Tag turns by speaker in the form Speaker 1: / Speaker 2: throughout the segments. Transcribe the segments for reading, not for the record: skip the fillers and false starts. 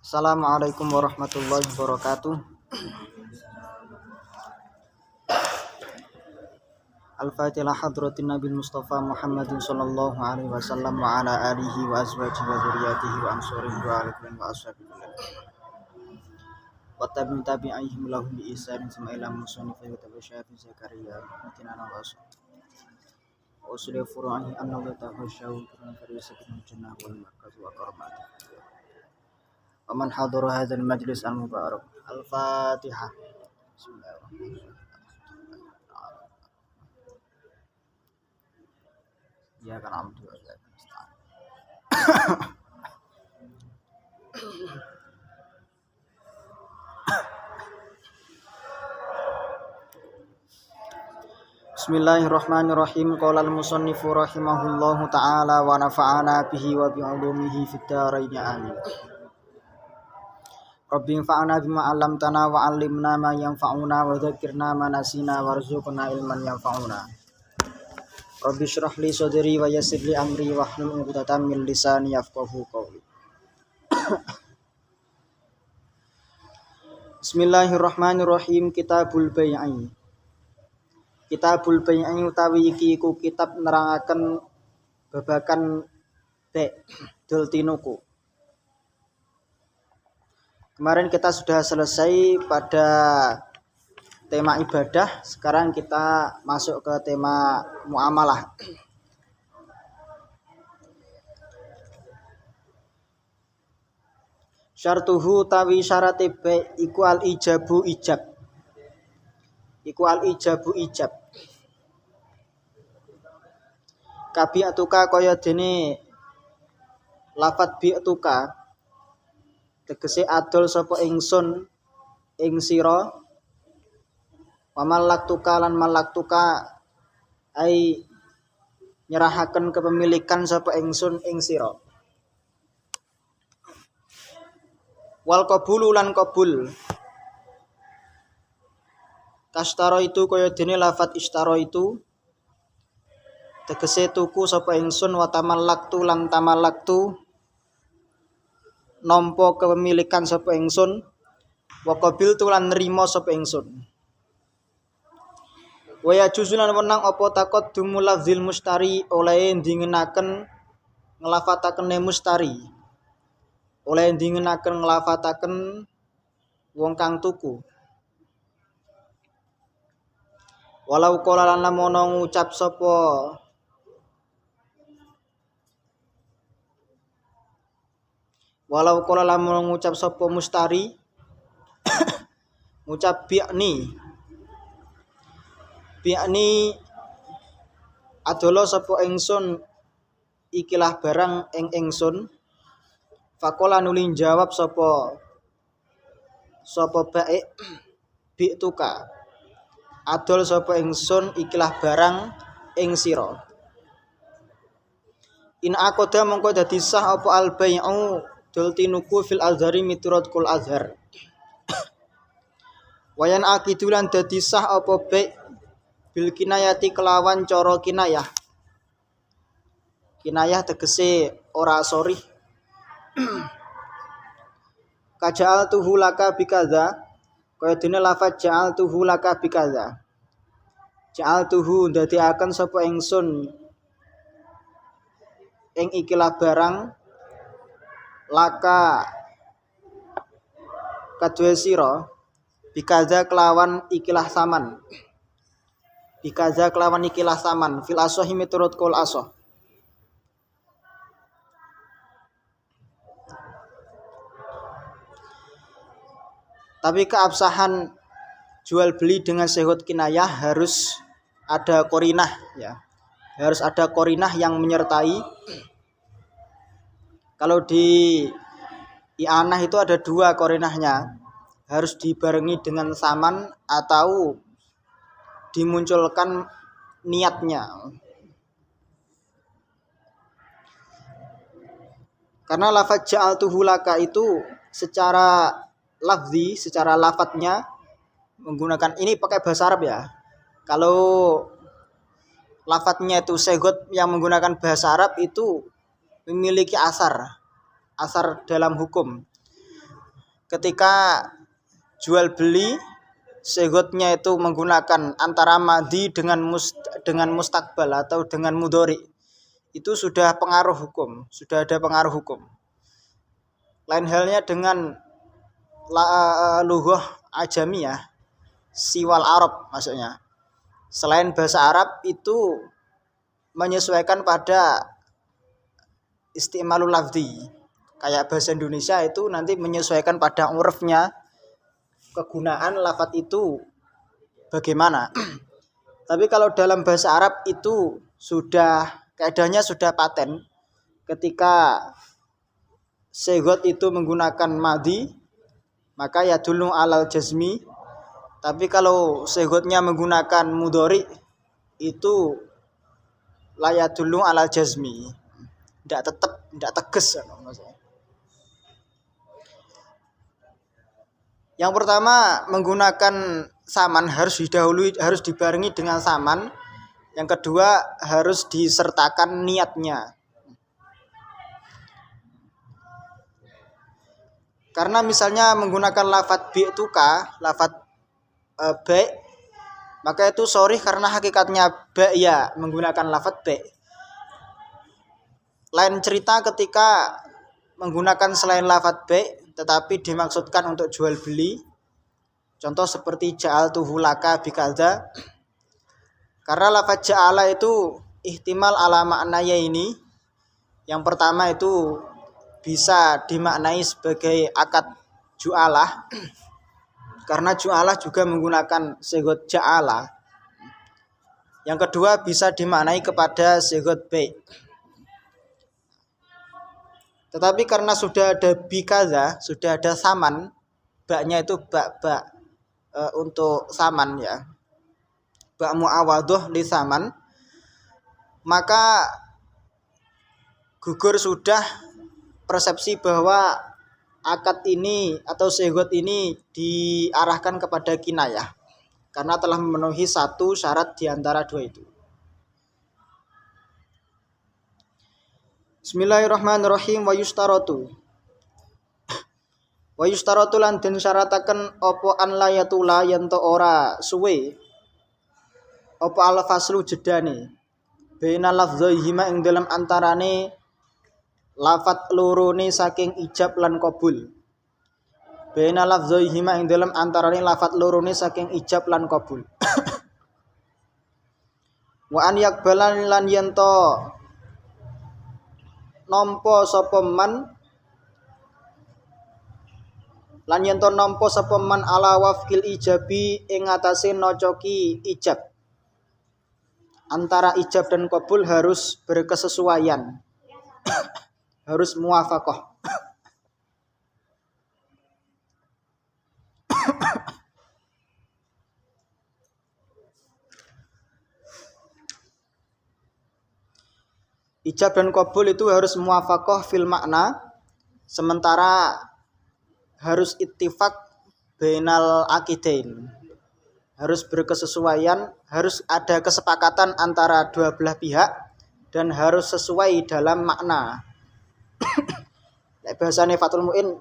Speaker 1: Assalamualaikum warahmatullahi wabarakatuh. Al-Fatihah hadratin Nabi Mustafa Muhammadin sallallahu alaihi wasallam wa ala alihi wa azwajihi wa dzurriyyatihi wa ansurihi wa alihi wa ashabihi wa tabi'ihim lahum bi ihsanin sama ila musannif wa tabi'syafi Zakaria rahmatina wa wasal wa usul furu'i anna wa tahasyaw kana farisatul jannah wal markaz wa qarmat wa man hadara hadzal majlis al-mubarak. Al-Fatihah. Bismillahirrahmanirrahim. Ya kan amdu wa iyyaka nasta'in. Bismillahirrahmanirrahim. Qala al-musannifu rahimahullahu ta'ala wa nafa'ana bihi wa bi'ulumihi fid dharain amin. Rabbi anfa'na bima 'allamtana wa 'allimna ma yanfa'una wa dzakkirna ma nasina warzuqna ilman yanfa'una. Rabbi shrah li sadri wa yassir li amri wa hlul 'uqdatam min lisani yafqahu qawli. Bismillahirrahmanirrahim. Kitabul Bai'i. Kitabul Bai'i utawi iki iku kitab nerangaken babagan dol tinuku. Kemarin kita sudah selesai pada tema ibadah, sekarang kita masuk ke tema muamalah. Syartuhu tawi syarate bai iku al ijabu ijab. Iku al ijabu ijab. Kabi'atuka kaya dene lafat bi'tuka tegese adol sapa ingsun ing sira. Wa malaktuka lan malaktuka ai nyerahaken kepemilikan sapa ingsun ing sira. Wal qabulu lan qabul. Kastaro itu kaya dene lafat istaro itu tegese tuku sapa ingsun wa tamallaktu lan tamallaktu nampa kepemilikan sapa ingsun wa qabiltu lan nrimo sapa ingsun. Waya juzulan wenang apa takot dumuladzil mustari oleh ndingenaken nglafataken mustari. Oleh ndingenaken nglafataken wong kang tuku. Walau qala lan lamun ngucap sapa Walau qala lamun ngucap sapa mustari ngucap bi'ni adola sapa ingsun ikilah barang ing ingsun. Faqala nuli jawab sapa baik bi'tuka adol sapa ingsun ikilah barang ing sira. In aqada mongko dadi sah apa al bai'u dol tinuku fil azhari miturut kul azhar. Wayan akidulan dadi sah apa bai' bil kinayati kelawan cara kinayah. Kinayah tegese ora sorry. Kaja'al tuhu laka bikaza kaya dene lafaz ja'al tuhu laka bikaza. Ja'al tuhu ndadekaken sapa ingsun ing ikilah barang laka kadue sira bikaza kelawan ikilah saman. Bikaza kelawan ikilah saman fil asohi miturut kul asoh. Tapi keabsahan jual beli dengan sehut kinayah harus ada korinah ya. Harus ada korinah yang menyertai. Kalau di i'anah itu ada dua korinahnya. Harus dibarengi dengan saman atau dimunculkan niatnya. Karena lafaz ja'altuhu laka itu secara lafzi, secara lafadznya menggunakan ini pakai bahasa Arab ya. Kalau lafadznya itu segot yang menggunakan bahasa Arab itu memiliki asar dalam hukum. ketika jual beli seghotnya itu menggunakan antara madi dengan mustakbal atau dengan mudhari, itu sudah ada pengaruh hukum. Lain halnya dengan lughah ajamiyah, siwal Arab maksudnya. Selain bahasa Arab itu menyesuaikan pada istimalul lafzi. Kayak bahasa Indonesia itu nanti menyesuaikan pada urufnya, kegunaan lafaz itu bagaimana. Tapi kalau dalam bahasa Arab itu kaidahnya sudah paten. Ketika seghot itu menggunakan madi, maka ya dulu alal jazmi. Tapi kalau seghotnya menggunakan mudhari, itu la ya dulu alal jazmi. Tidak tegas. Yang pertama, menggunakan saman harus dibarengi dengan saman. Yang kedua, harus disertakan niatnya. Karena misalnya menggunakan lafadz bi'tuka, lafadz ba', maka itu sorry karena hakikatnya ba' ya menggunakan lafadz ba'. Lain cerita ketika menggunakan selain lafadz ba' tetapi dimaksudkan untuk jual beli. Contoh seperti ja'altuhu laka bikadza. Karena lafaz ja'ala itu ihtimal ala maknanya ini. Yang pertama itu bisa dimaknai sebagai akad ju'alah. Karena ju'alah juga menggunakan seghot ja'ala. Yang kedua bisa dimaknai kepada seghot ba'. Tetapi karena sudah ada bikaza, sudah ada saman, baknya itu bak untuk saman ya, bak muawadhah li saman, maka gugur sudah persepsi bahwa akad ini atau seghot ini diarahkan kepada kinayah, karena telah memenuhi satu syarat di antara dua itu. Bismillahirrahmanirrahim. Wa yustaratu lan den syarataken apa an layatula yen to ora suwe apa al faslu jedane baina lafdhaihima ing dalam antarane lafat lorone saking ijab lan qabul. Baina lafdhaihima ing dalam antarane lafat lorone saking ijab lan qabul. Wa an yakbalan lan yen to nampa sapa man ala wafkil ijabi ing atase nocoki ijab. Antara ijab dan qabul harus berkesesuaian. Harus muwafaqah. Ijab dan qabul itu harus muwafaqah fil makna, sementara harus ittifaq bainal aqidain. Harus berkesesuaian, harus ada kesepakatan antara dua belah pihak dan harus sesuai dalam makna. Bahasane Fathul Mu'in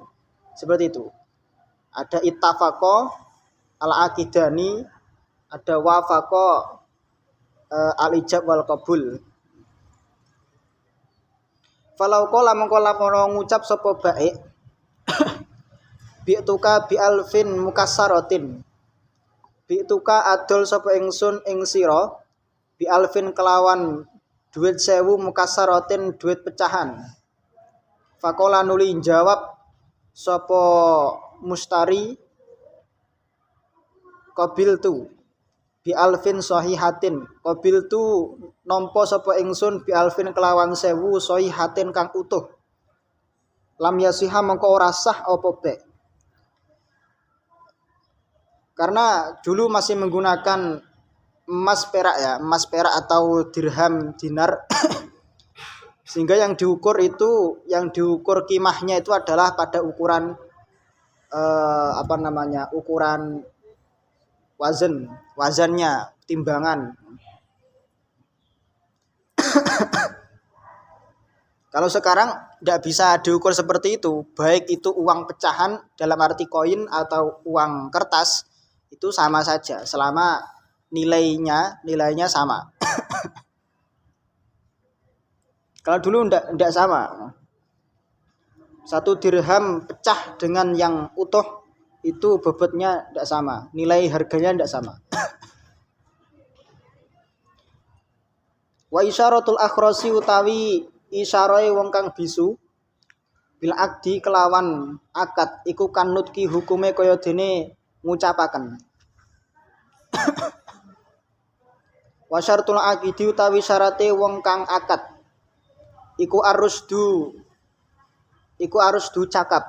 Speaker 1: seperti itu. Ada ittafaqa al-aqidani, ada wafaqa al-ijab wal qabul. Falau qala mengko lamun ngucap sapa baik bi'tuka bi alfin mukassaratin. Bi'tuka adol sapa ingsun ing sira bi alfin kelawan duit 1000 mukassaratin duit pecahan. Faqala nuli jawab sapa mustari qabiltu bi alfin sahihatin. Qabiltu nampa sapa ingsun bi alfin kelawan 1000 sahihatin kang utuh. Lam yasiha mengko ora sah apa be. Karena dulu masih menggunakan emas perak atau dirham dinar. Sehingga yang diukur kimahnya itu adalah pada ukuran ukuran wazannya, timbangan. Kalau sekarang tidak bisa diukur seperti itu, baik itu uang pecahan dalam arti koin atau uang kertas, itu sama saja selama nilainya sama. Kalau dulu tidak sama. 1 dirham pecah dengan yang utuh itu bobotnya tidak sama, nilai harganya tidak sama. Wa isyaratul akhrasi utawi isyarae wong kang bisu bil akdi kelawan akad iku kanutki hukume kaya dene ngucapaken. Wa syaratul aqidi utawi syarate wong kang akad iku arusdu cakap.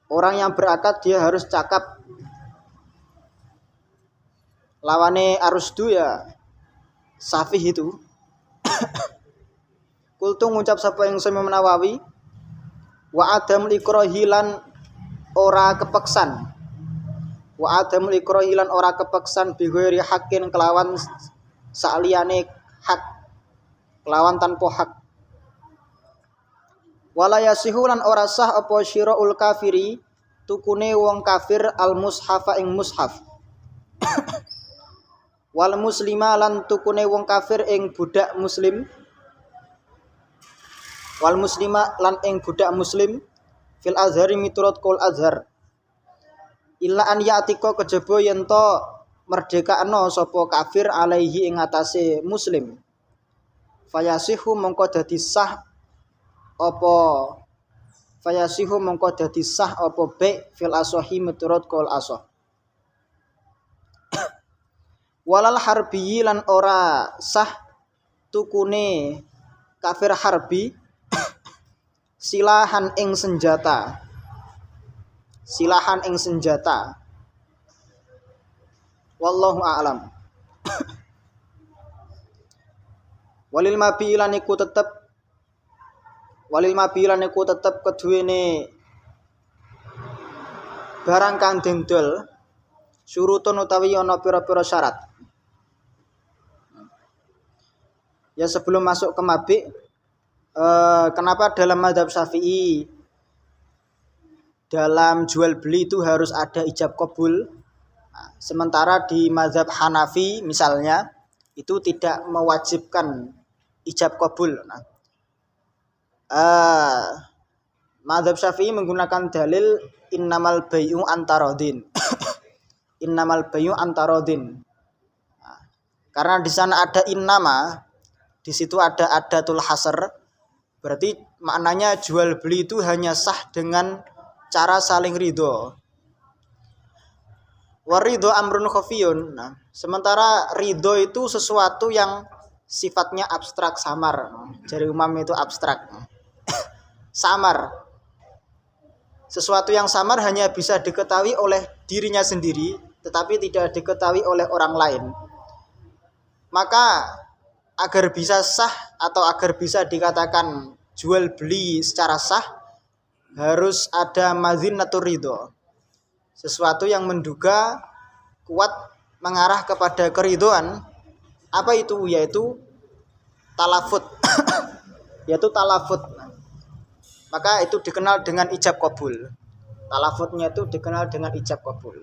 Speaker 1: Orang yang berakad dia harus cakap. Lawane arusdu ya safih itu. Kultu ngucap sapa yang Imam Nawawi wa adamul ikrahi lan ora kepeksan. Wa adamul ikrahi lan ora kepeksan bi ghairi haqqin kelawan saliyane hak, kelawan tanpa hak. Wala yasihu lan ora sah apa syiraul kafiri tukune wong kafir al mushafa ing mushaf. Wal muslima lan tukune wong kafir ing budak muslim. Wal muslima lan ing budak muslim fil azhari miturut kul azhar. Illa an ya'tika kejaba yen to merdekakno sapa kafir alaihi ing atase muslim. Fayasihu mongko dadi sah apa be fil asahi miturut kul asah. Walal harbi lan ora sah tukune kafir harbi silahan ing senjata. Wallahu a'lam. Walil mabilan iku tetep keduwene barang kang dendol syurutun utawi ana pira-pira syarat. Ya sebelum masuk ke mabik, kenapa dalam mazhab Syafi'i dalam jual beli itu harus ada ijab qabul, sementara di mazhab Hanafi misalnya itu tidak mewajibkan ijab qabul. Mazhab Syafi'i menggunakan dalil innamal bay'u antarodin. Karena di sana ada innama, di situ ada adatul hasr, berarti maknanya jual beli itu hanya sah dengan cara saling ridho. Waridho amrun khafiyun. Sementara ridho itu sesuatu yang sifatnya abstrak, samar. Jari umam itu abstrak. Samar. Sesuatu yang samar hanya bisa diketahui oleh dirinya sendiri, tetapi tidak diketahui oleh orang lain. Maka agar bisa sah atau agar bisa dikatakan jual beli secara sah, harus ada mazinatur ridho, sesuatu yang menduga kuat mengarah kepada keridhoan. Apa itu? Yaitu talafut. Maka itu dikenal dengan ijab qabul. Talafutnya itu dikenal dengan ijab qabul.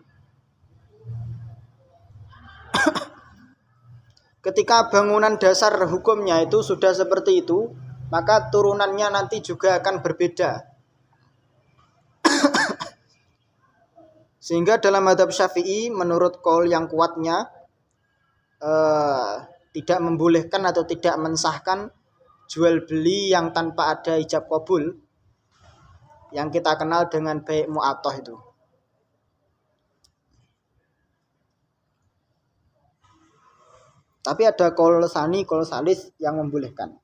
Speaker 1: Ketika bangunan dasar hukumnya itu sudah seperti itu, maka turunannya nanti juga akan berbeda. Sehingga dalam mazhab Syafi'i menurut qaul yang kuatnya tidak membolehkan atau tidak mensahkan jual beli yang tanpa ada ijab qabul, yang kita kenal dengan bai' mu'athah itu. Tapi ada qaul tsani, qaul tsalits yang membolehkan.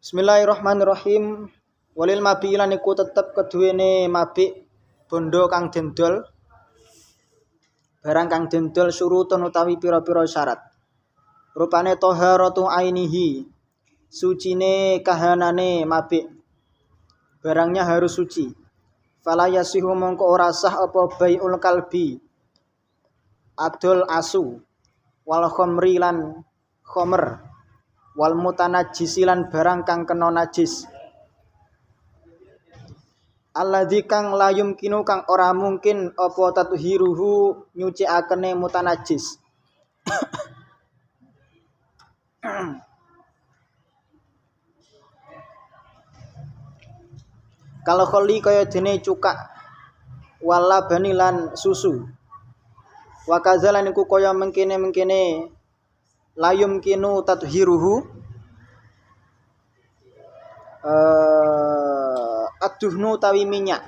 Speaker 1: Bismillahirrahmanirrahim. Walil mabi lan iku tetep keduwene mabik bondo kang dendol, barang kang dendol syurutun utawi pira-pira syarat. Rupane taharatu ainihi, sucine kahanane mabik, barangnya harus suci. Fala yasihu mongko ora sah apa bai'ul kalbi, adol asu, wal khamri lan khamr wal mutanajjisi lan barang kang kena najis alladzi kang la yumkinu kang ora mungkin apa tatuhiruhu nyucikakene mutanajjis kalau kholi kaya dene cukak wala bani lan susu wa kazalan iku kaya mengkene layum kinu tatuhiruhu aduhnu tawi minyak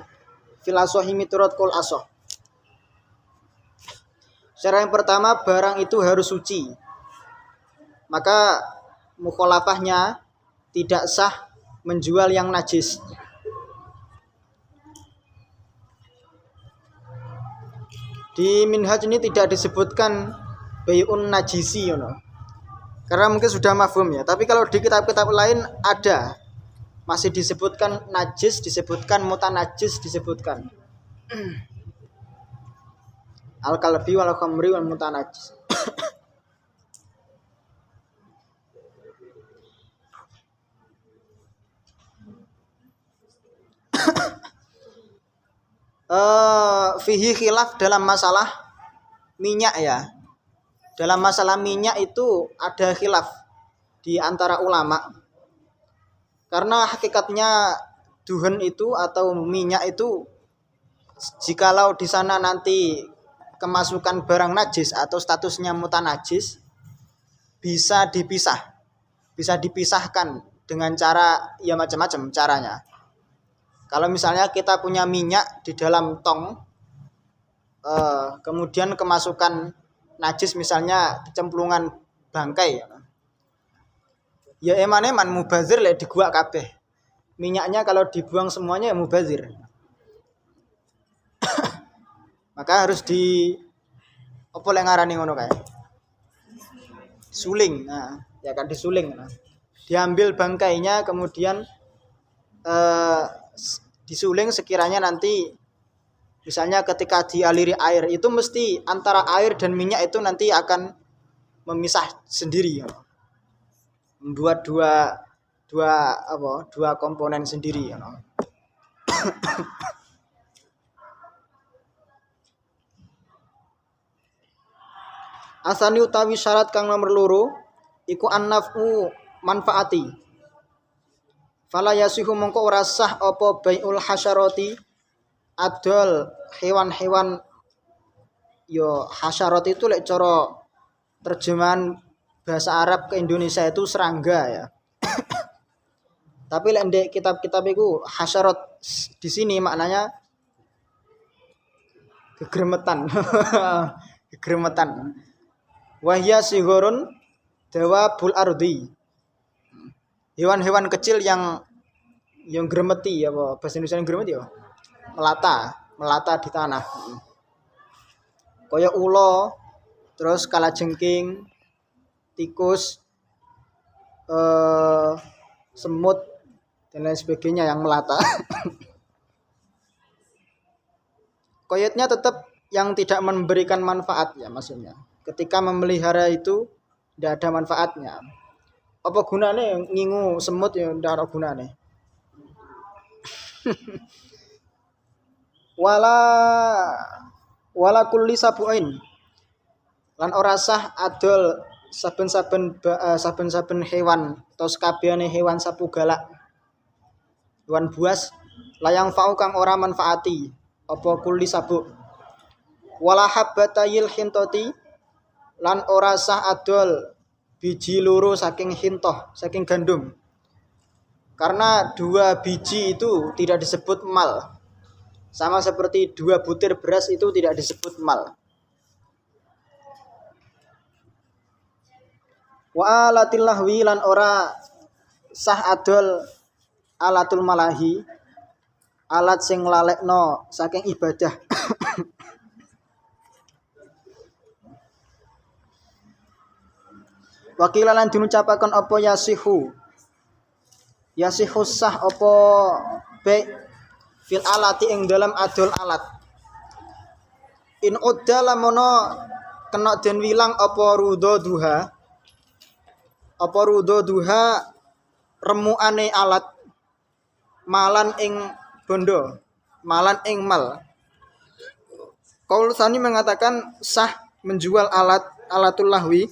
Speaker 1: filasohi miturut kul asoh. Secara yang pertama barang itu harus suci, maka mukhalafahnya tidak sah menjual yang najis. Di Minhaj ini tidak disebutkan bay'un najisi, you know. Karena mungkin sudah mafhum ya. Tapi kalau di kitab-kitab lain ada, masih disebutkan najis, disebutkan mutanajis, disebutkan al-kalbi wal khamri wal mutanajis. Fihi khilaf dalam masalah minyak ya. Dalam masalah minyak itu ada khilaf di antara ulama. Karena hakikatnya duhen itu atau minyak itu jikalau di sana nanti kemasukan barang najis atau statusnya mutanajis bisa dipisah. Bisa dipisahkan dengan cara ya macam-macam caranya. Kalau misalnya kita punya minyak di dalam tong, kemudian kemasukan najis misalnya kecemplungan bangkai, ya eman mubazir lek diguak kabeh. Minyaknya kalau dibuang semuanya ya mubazir. Maka harus di apa lek ngarani ngono kae? Suling. Nah, ya kan disuling. Nah. Diambil bangkainya kemudian disuling sekiranya nanti misalnya ketika dialiri air itu mesti antara air dan minyak itu nanti akan memisah sendiri, membuat dua komponen sendiri. Asani utawi syarat kang nomor loro iku annafu manfaati. Fala yasihu mongko ora sah apa baiul hasyarati adol hewan-hewan yo hasyarot itu lek cara terjemahan bahasa Arab ke Indonesia itu serangga ya. Tapi lek ndek kitab-kitab iku hasyarot di sini maknanya gegremetan. Gegremetan. Wahya sigorun dawabul ardi. Hewan-hewan kecil yang gremeti ya, bahasa Indonesia yang gremeti ya. Melata di tanah. Kaya ulo, terus kalajengking, tikus, semut dan lain sebagainya yang melata. Koyotnya tetap yang tidak memberikan manfaat ya maksudnya. Ketika memelihara itu tidak ada manfaatnya. Apa gunane ngingu semut ya ndak ada gunane. wala kulli sabuin lan ora sah adol saben-saben hewan atau sakabehane hewan sapu galak hewan buas layang fau kang ora manfaati apa kulli sabu wala habbatayil hintoti lan ora sah adol biji loro saking hintoh, saking gandum. Karena 2 biji itu tidak disebut mal. Sama seperti 2 butir beras itu tidak disebut mal. Wa alatil lahwi lan ora sah adol alatul malahi, alat sing lalekno saking ibadah. Wakilalan diucapaken apa yasihu sah apa baik fil alati ing dalam adol alat in udda lamono kena den wilang apa rudha duha remuane alat malan ing bondo, malan ing mal. Qaul Tsani mengatakan sah menjual alatul lahwi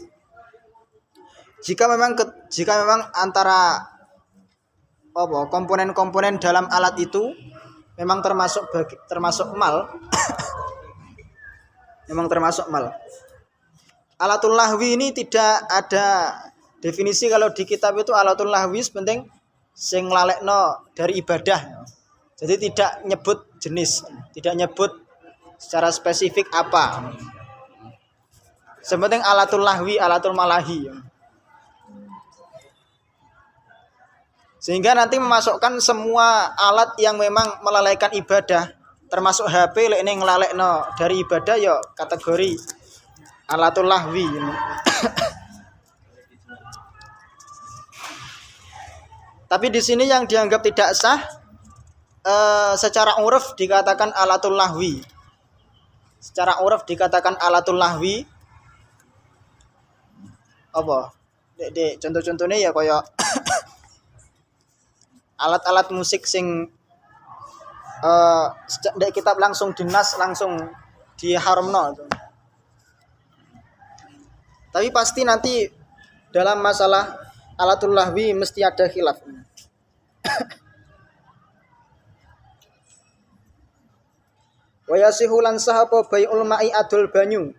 Speaker 1: jika memang antara komponen-komponen dalam alat itu memang termasuk mal. Memang termasuk mal. Alatul lahwi ini tidak ada definisi. Kalau di kitab itu alatul lahwi penting sing lalekno dari ibadah. Jadi tidak nyebut jenis, tidak nyebut secara spesifik apa. Sepenting alatul lahwi, alatul malahi. Sehingga nanti memasukkan semua alat yang memang melalaikan ibadah, termasuk HP lek ning nglalekno dari ibadah ya kategori alatul lahwi. Tapi di sini yang dianggap tidak sah secara uruf dikatakan alatul lahwi. Secara uruf dikatakan alatul lahwi apa? Dek contoh-contohnya ya kaya alat-alat musik sing dek kitab langsung dinas langsung diharamno itu. Tapi pasti nanti dalam masalah alatul lahwi mesti ada khilaf. Wa yasihu lan sahapa bai'ul ma'i adul banyu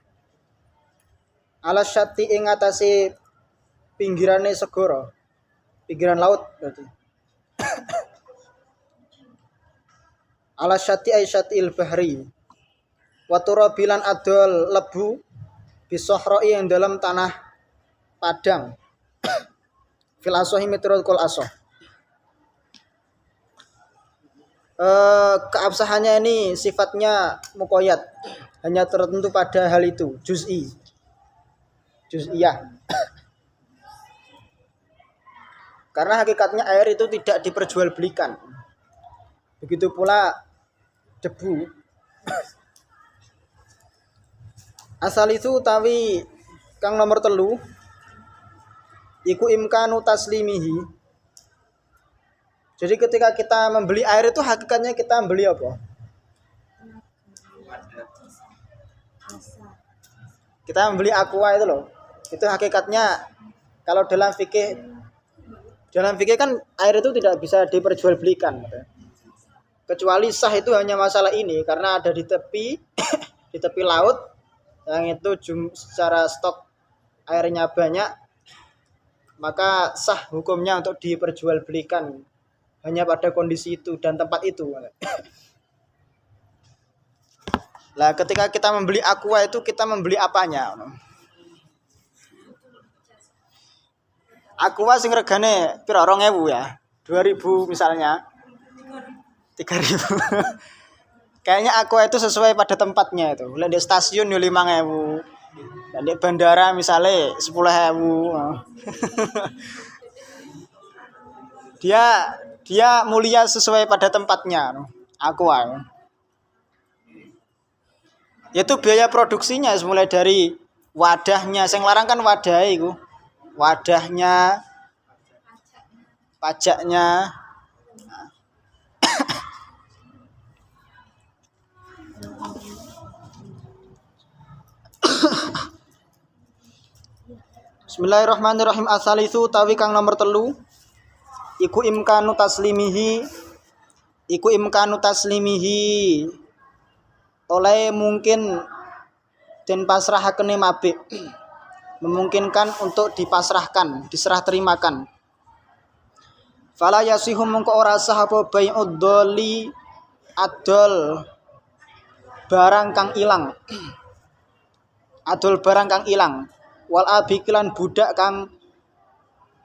Speaker 1: ala syati ing atase pinggirane segara, pinggiran laut berarti. Ala syati ay syatil bahri wa turabilan adol lebu bisohroi yang dalam tanah padang fil asohi miturut kol asoh. Keabsahannya ini sifatnya muqayyad, hanya tertentu pada hal itu, juz'iyah. Karena hakikatnya air itu tidak diperjualbelikan. Begitu pula debu. Asal itu utawi kang nomor 3 iku imkanu taslimihi. Jadi ketika kita membeli air itu hakikatnya kita membeli apa? Kita membeli aqua itu loh. Itu hakikatnya kalau dalam fikih kan air itu tidak bisa diperjualbelikan. Kecuali sah itu hanya masalah ini karena ada di tepi laut yang itu secara stok airnya banyak, maka sah hukumnya untuk diperjualbelikan hanya pada kondisi itu dan tempat itu. Lah ketika kita membeli aqua itu kita membeli apanya? Aqua sing regane pira 2.000 ya. 2.000 misalnya. 3.000. Kayaknya aqua itu sesuai pada tempatnya itu. Lah di stasiun yo 5.000. Dan di bandara misalnya 10.000. Dia mulia sesuai pada tempatnya, aqua. Yaitu biaya produksinya mulai dari wadahnya, sing larang kan wadah iku. Wadahnya, pajaknya. Bismillahirrahmanirrahim. Asal itu tawi kang nomor 3 iku imkanu taslimihi oleh mungkin den pasrahakene mabik, memungkinkan untuk dipasrahkan, diserah terimakan. Fala yasihu mongko ora sah apa bai'ud doli adol barang kang ilang. Adol barang kang ilang wal abikilan budak kang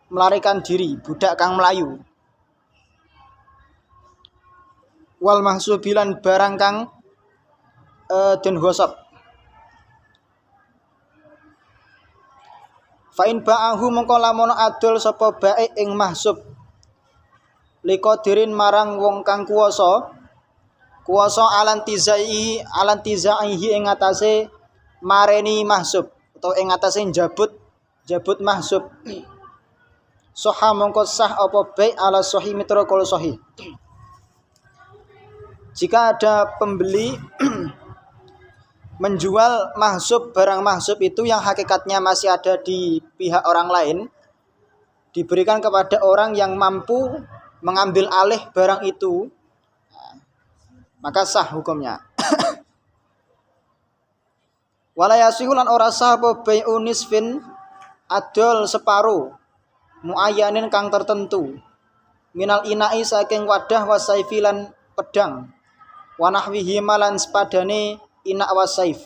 Speaker 1: melarikan diri, budak kang melayu. Wal mahsubilan barang kang den gosok. Fa in ba'ahu mongko lamun adol sapa bae ing mahsub liqadirin marang wong kang kuwasa alantizaihi ing atase mareni mahsub utawa ing atase jabut mahsub. Soha mongko sah apa bai ala sahih mitra kala sahih. Jika ada pembeli menjual mahsub, barang mahsub itu yang hakikatnya masih ada di pihak orang lain, diberikan kepada orang yang mampu mengambil alih barang itu, maka sah hukumnya. Wala yasihu lan ora sah apa bai'u nisfin adol separo muayyanin kang tertentu minal ina'i saking wadah wasaifi lan pedang wa nahwihi malan sepadane ina' wasaif.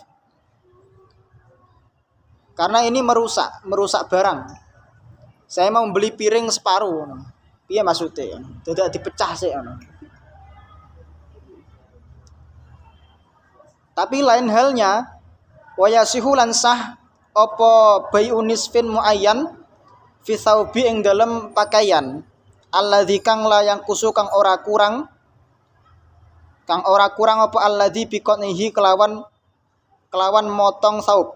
Speaker 1: Karena ini merusak barang. Saya mau beli piring separuh. Piye maksudnya? Tidak dipecah sih. Tapi lain halnya wa yasihu lan sah apa bai'u nisfin muayyan fi thawbi ing dalem pakaian alladzi kang la yang kusu kang ora kurang apa alladzi biqonihi kelawan motong saub.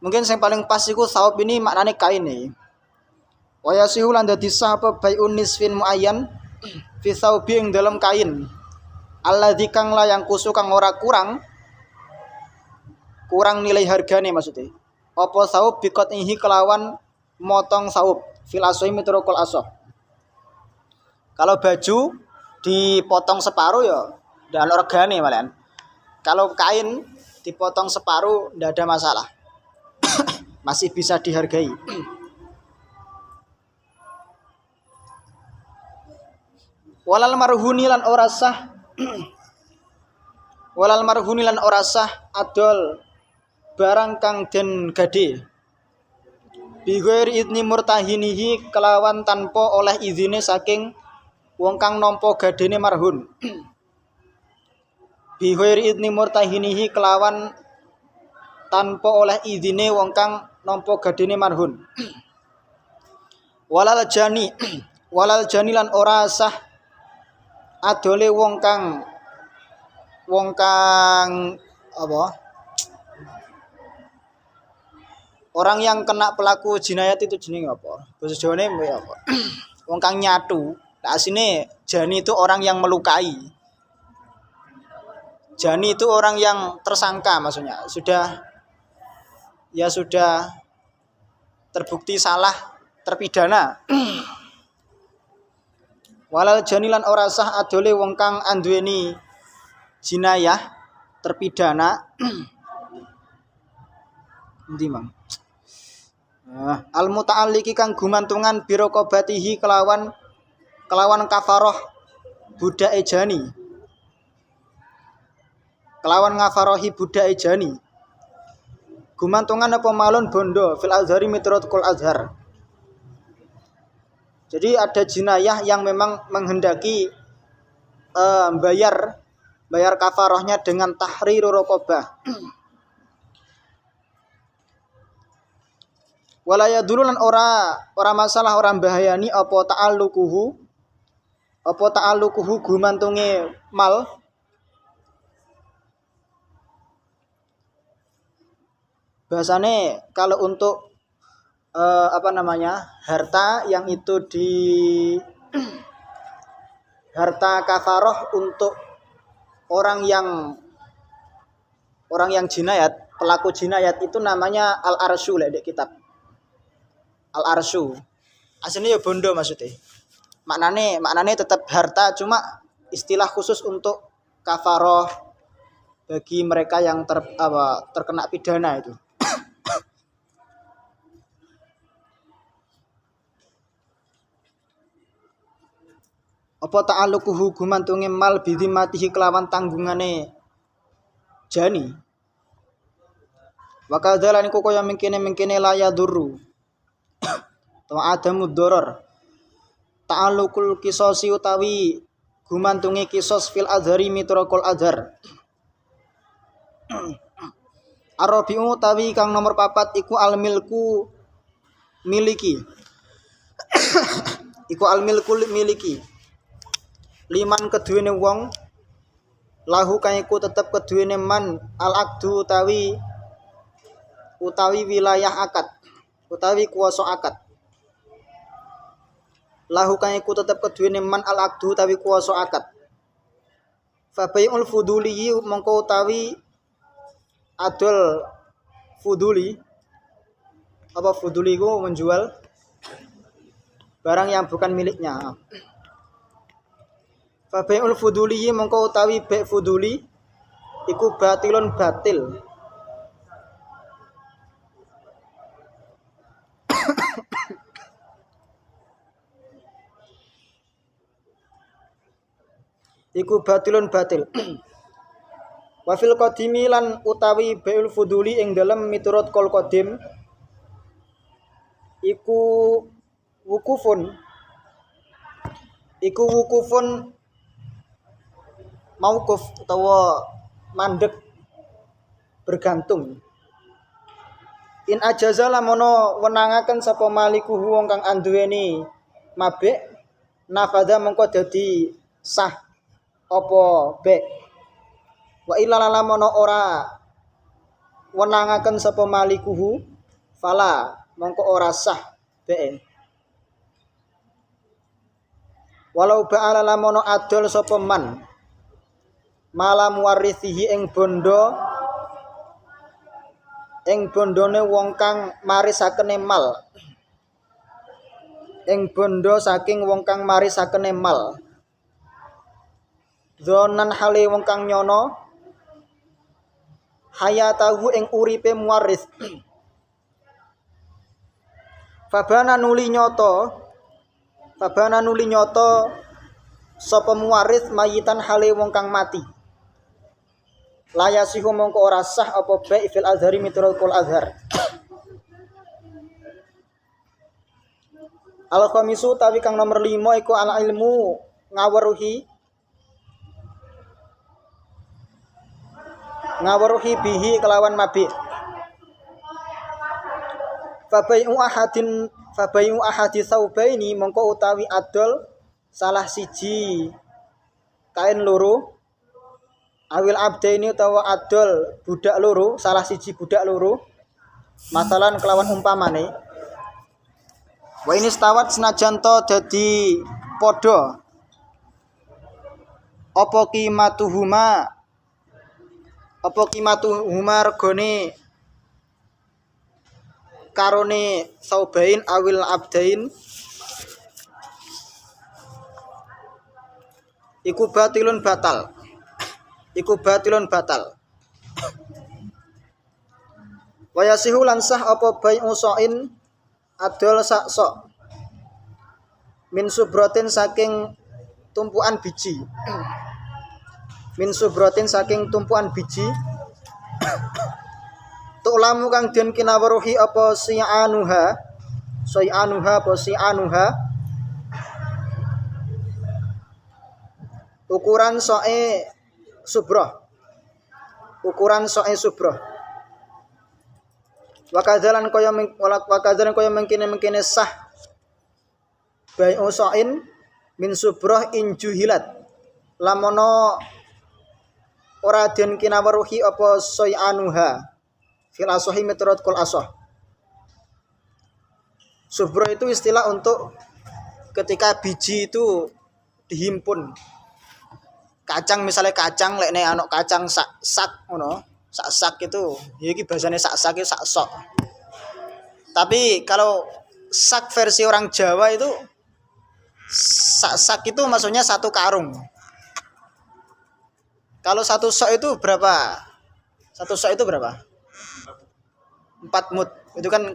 Speaker 1: Mungkin yang paling pas iku saub ini maknane kain nih. Wa yasihu lan dadi sah apa bai'un nisfin muayyan fi thawbi ing dalem kain alladzi kang la yang kusu kang ora kurang nilai hargane maksudnya. Apa saub biqonihi kelawan motong saub fil asoi mitrokol asoh. Kalau baju dipotong separuh ya ndak ana regane malahan. Kalau kain dipotong separuh ndak ada masalah. Masih bisa dihargai. Walal marhuni lan ora sah adol barang kang den gade bi ghairi idni murtahinihi kelawan tanpa oleh izine saking wong kang nampa gadene marhun. Bi ghairi idni murtahinihi kelawan tanpa oleh izine wong kang nampa gadene marhun. Walal jani lan ora sah adole wong kang apa? Orang yang kena pelaku jinayat itu jenenge apa? Bahasa Jawane apa? Wong kang nyatu. Nah, asine jani itu orang yang melukai. Jani itu orang yang tersangka maksudnya. Sudah terbukti salah, terpidana. Walal janilan ora sah adole wong kang anduweni jinayah terpidana. Endi mang? Al muta'alliki kang gumantungan biraqabatihi kelawan kafaroh budake jani. Kelawan ngafarohi budake jani. Gumantungan apa malun bondo fil azhari miturut kul azhar. Jadi ada jinayah yang memang menghendaki bayar kafarohnya dengan tahriru raqabah. Walaya dulu lan ora masalah orang bahayani apa ta'alluquhu gumantunge mal bahasane kalau untuk harta yang itu di harta kafaroh untuk orang yang jinayat, pelaku jinayat itu namanya al-arsyu di kitab. Al-arsyu. Aslinya ya bondo maksudnya. Maknane tetap harta, cuma istilah khusus untuk kafaroh bagi mereka yang terkena pidana itu. Apa ta'alluquhu gumantunge mal bidzimatihi kelawan tanggungane jani. Wa kadzalan iku kaya mengkene la yadurru. Wa adamu doror. Ta'alluqul qisasi utawi gumantunge kisos fil azhari mitrokol azhar. Arabiu utawi kang nomor 4 iku al milku miliki. Iku al milku miliki. Liman keduwene wong lahu kang iku tetep keduwene man al aqdu utawi wilayah akad utawi kuwasa akad. Lahu kang iku tetep keduwene man al aqdu utawi kuwasa akad. Fa bai'ul fuduli mongko utawi adol fuduli. Apa fuduli itu menjual barang yang bukan miliknya. Fa bai'ul fuduli mongko utawi bai' fuduli iku batilun batil. Iku batilun batil. Wa fil qadimi lan utawi bai'ul fuduli ing dalem miturut kol qadim iku wukufun mauquf utawa mandek bergantung. In ajaza lamono wenangaken sapa malikuhu wong kang anduweni mabek nafada mengko dadi sah apa bek. Wa illa lamono ora wenangaken sapa malikuhu fala mengko ora sah bek. Walau ba'ala lamono adol sapa man malam warithihi ing bondone wong kang marisakene mal. Ing bondo saking wong kang marisakene mal. Zonan hale wong kang nyono hayatahu ing uripe muwaris. Fabana nuli nyoto sapa muwaris mayitan hale wong kang mati. Layasihu mongko ora sah apa bai' fil azhari miturut kul azhar. Al-khamisu tawi kang nomor 5 iku al ilmu ngawaruhi bihi kelawan mabi. Fabai'u ahadi saubaini mongko utawi adol salah siji kain loro awil abdaini utawa adol budak loro salah siji budak loro masalan kelawan umpamane wa ini stawat senajan to dadi padha apa qimatuhuma regane karone saubain awil abdain iku batilun batal. Wa yasihu lan sah apa bai'u sa'in adol sak sok min subrotin saking tumpuan biji. Tu'lamu kang den kinawaruhi apa si'anuha ukuran soe subroh wakadalan kaya mengkene sah bai'u so'in min subroh injuhilat lamono ora den kinawaruhi apa so'anuha fil asohi miturut kul asoh. Subroh itu istilah untuk ketika biji itu dihimpun. Kacang misalnya kacang lekne ana kacang sak ngono. Sak itu ya iki bahasane sak itu sak sok. Tapi kalau sak versi orang Jawa itu sak itu maksudnya satu karung. Kalau satu sok itu berapa? 4 mut. Itu kan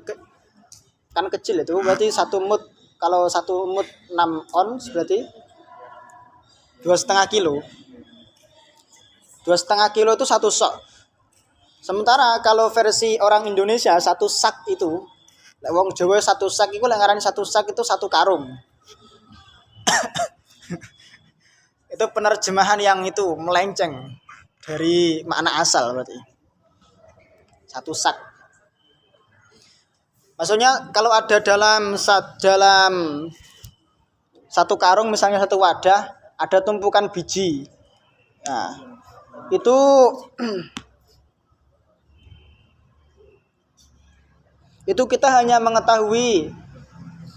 Speaker 1: kecil itu. Berarti 1 mut. Kalau 1 mut 6 ons berarti 2,5 kilo. 2,5 kilo itu 1 sok. Sementara kalau versi orang Indonesia 1 sak itu, wong Jawa 1 sak itu ngarani 1 sak itu 1 karung. Itu penerjemahan yang itu melenceng dari makna asal berarti. 1 sak. Maksudnya kalau ada dalam 1 karung misalnya 1 wadah ada tumpukan biji. Nah, itu itu kita hanya mengetahui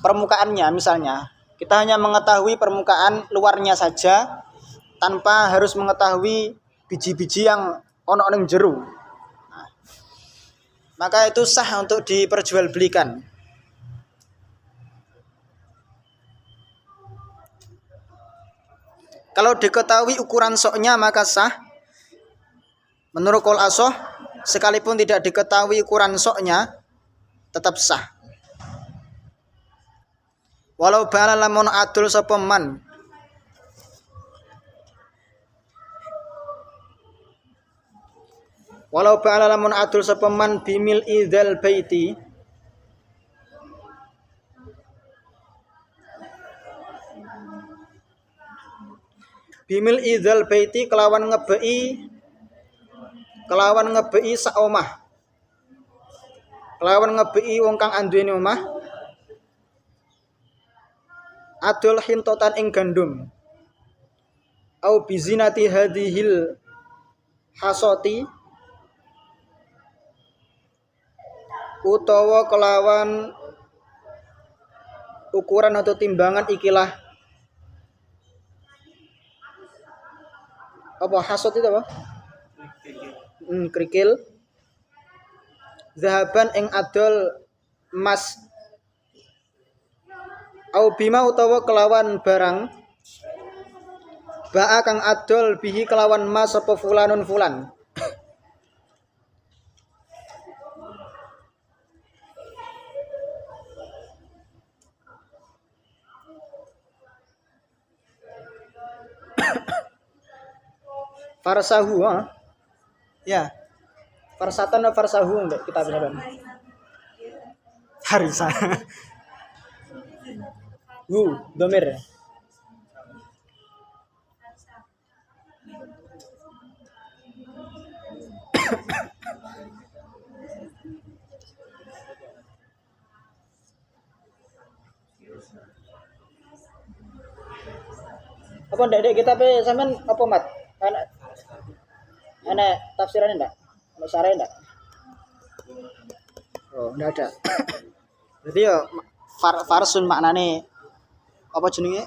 Speaker 1: permukaannya. Misalnya kita hanya mengetahui permukaan luarnya saja tanpa harus mengetahui biji-biji yang ono ning jero. Nah, maka itu sah untuk diperjualbelikan. Kalau diketahui ukuran soknya maka sah. Menurut qaul ashah, sekalipun tidak diketahui ukuran soknya tetap sah. Walau bala lamun adul sapa man Walau ba'ala lamun adul sapa man bimil idzal baiti bimil idzal baiti kelawan ngebei sak omah, kelawan ngebei wong kang anduweni omah adul hintotan ing gandum au bizinati hadhil hasoti utawa kelawan ukuran atau timbangan ikilah apa hasot itu apa? Krikil zahaban ing adol emas au bima utawa kelawan barang ba'a kang adol bihi kelawan mas apa fulanun fulan farsahu ya farsatan atau farsahu enggak kita bisa harisa domir apa ndak kita pe sampean apa mat ana tafsirannya enggak? Ada syarahnya enggak? Oh, enggak ada. Jadi ya farsun maknane apa jenenge?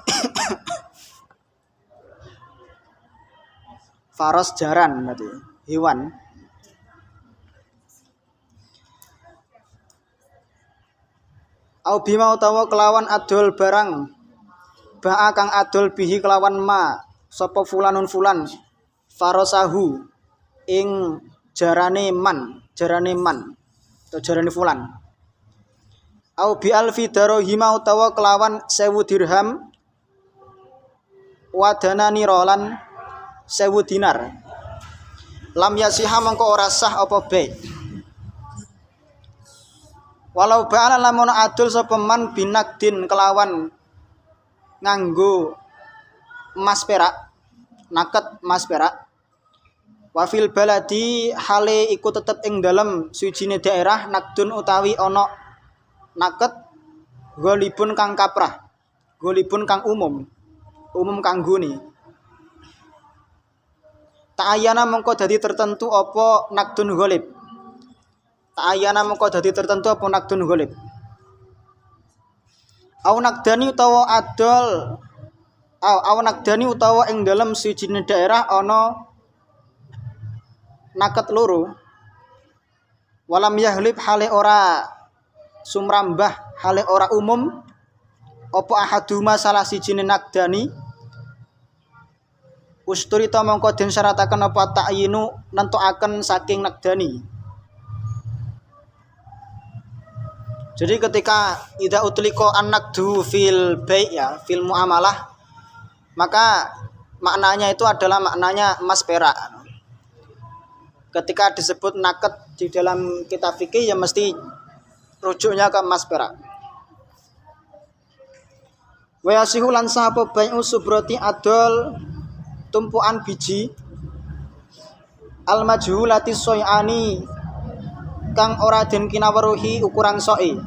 Speaker 1: Faros jaran berarti, hewan. Au bima utawa kelawan adol barang ba'a kang adol bihi kelawan ma sapa fulanun fulan farosahu ing jarane man atau jarane fulan au bi alfi darahima utawa kelawan 1000 dirham wadanani rolan 1000 dinar lam yasiha mongko ora sah apa bae walau ba'ala lamun adul sapa man binakdin kelawan nganggo emas perak naket emas perak wafil baladi hale iku tetep ing dalem suwijine daerah nakdun utawi ana naket golibun kang kaprah golibun kang umum kanggone ta'ayana mengko dadi tertentu apa nakdun golib ta'ayana mengko dadi tertentu apa nakdun golib au nakdani utawa adol au nakdani utawa ing dalem suwijine daerah ana naket loro walam yahlib hale ora sumrambah hale ora umum apa ahaduma salah sijine nakdani usturita mongko den syarataken apa ta'yinu nentukaken saking nakdani. Jadi ketika idza utliko an-nakdu fil bai' ya fil muamalah maka maknanya itu adalah maknanya emas perak. Ketika disebut naket di dalam kitab fikih ya mesti rujuknya ke emas perak. Wa yasihu lan sapa bai'u subrati adol tumpukan biji al majhulati soyani kang ora den kinaweruhi ukuran soe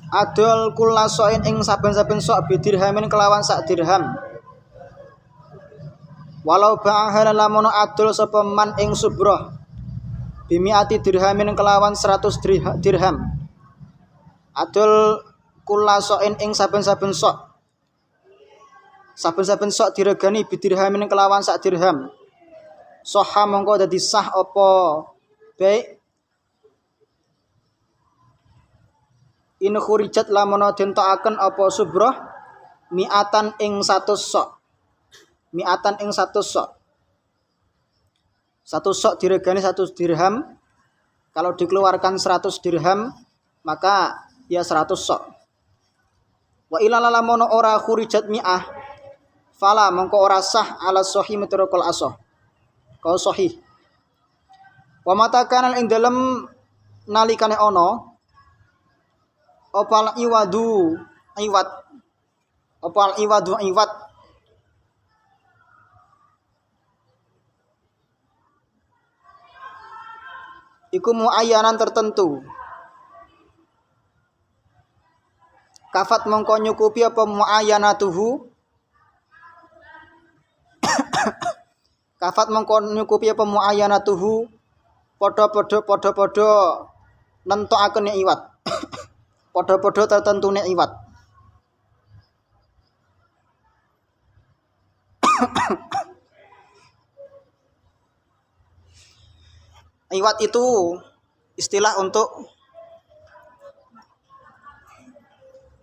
Speaker 1: adol kula soin ing saben-saben sok bidirhamin kelawan sak dirham Walau ba'aha lamun adul sapa man ing subroh bimiati dirhamin kelawan 100 dirham. Adul kula soin ing saben-saben sok. Saben-saben sok diregani bidirhamin kelawan sak dirham. Soha mongko dadi sah apa baik in khurijat lamun den tokaken apa subroh mi'atan ing 100 sok. Mi'atan ing 100 sok. 1 sok diregani 100 dirham. Kalau dikeluarkan 100 dirham maka ya 100 sok. Wa ilala lamun ora khurijat mi'ah fala mongko ora sah ala sahih miturukul asah. Kau sahih. Wa mata kanal ing dalem nalikane ana opal iwadu iwat opal iwadu iwat iku muayyanan tertentu. Kafat mongko nyukupi apa muayyanatuhu. Kafat mongko nyukupi apa muayyanatuhu. Padha-padha nentokakene iwat. Padha-padha tertentune iwat. Iwat itu istilah untuk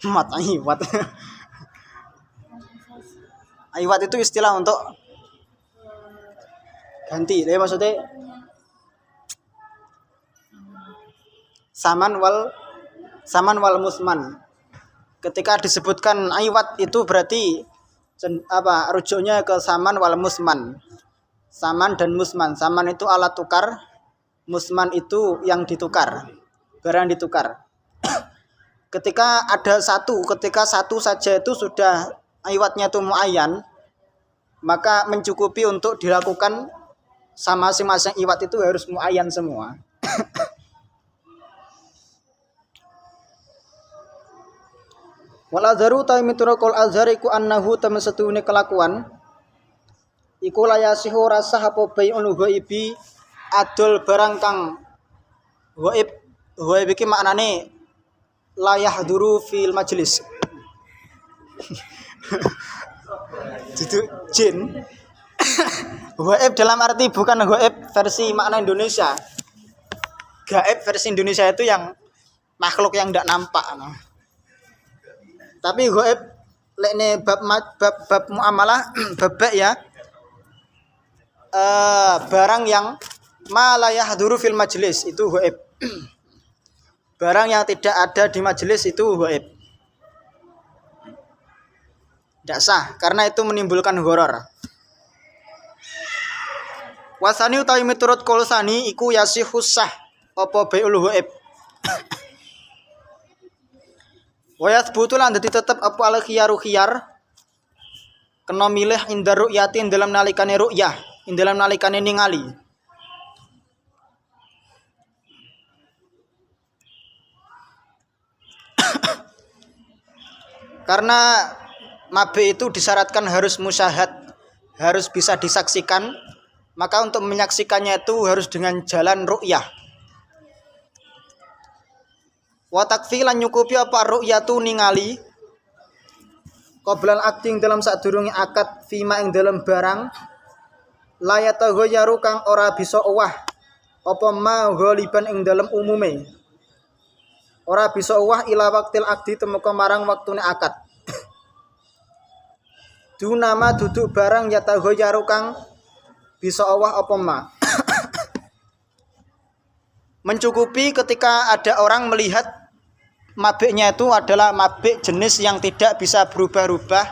Speaker 1: mata iwat. Iwat itu istilah untuk ganti. Jadi maksudnya saman wal musman. Ketika disebutkan iwat itu berarti apa? Rujuknya ke saman wal musman. Saman dan musman. Saman itu alat tukar. Musman itu yang ditukar, barang ditukar. Ketika satu saja itu sudah iwatnya itu muayyan, maka mencukupi untuk dilakukan sama masing-masing iwat itu harus muayyan semua. Wal azharu ta mituraqul azhar iku annahu tamasatune kelakuan iku layasihu rasah apa bai'ul ghaibi adol barang kang ghaib. Ghaib iki maknane la yahduru fil majlis. Itu jin. Ghaib dalam arti bukan ghaib versi makna Indonesia. Gaib versi Indonesia itu yang makhluk yang tidak nampak. Tapi ghaib lekne bab muamalah babak ya. Barang yang ma la yahduru fil majlis itu ghaib. Barang yang tidak ada di majelis itu ghaib. Tidak sah karena itu menimbulkan horor. Wasani utawi miturut kolsani iku yasihus sah apa bai'ul ghaib. Wa yathbutu lan dadi tetep apa al khiyaru khiyar kena milih indar ru'yati ing dalam nalikane ru'yah, ing dalam nalikane ningali. Karena mabe itu disyaratkan harus musyahad, harus bisa disaksikan, maka untuk menyaksikannya itu harus dengan jalan ru'yah. Wa takfi lan nyukupi apa ru'yatu ningali qoblal akting dalam sadurunge akad fima ing dalam barang layataghayaru kang ora bisa owah apa ma ghaliban ing dalam umume. Ora bisa owah ila waktil akdi temeka marang waktune akad. Du nama duduk barang yataghayaru kang bisa owah apa ma. Mencukupi ketika ada orang melihat mabeknya itu adalah mabek jenis yang tidak bisa berubah-ubah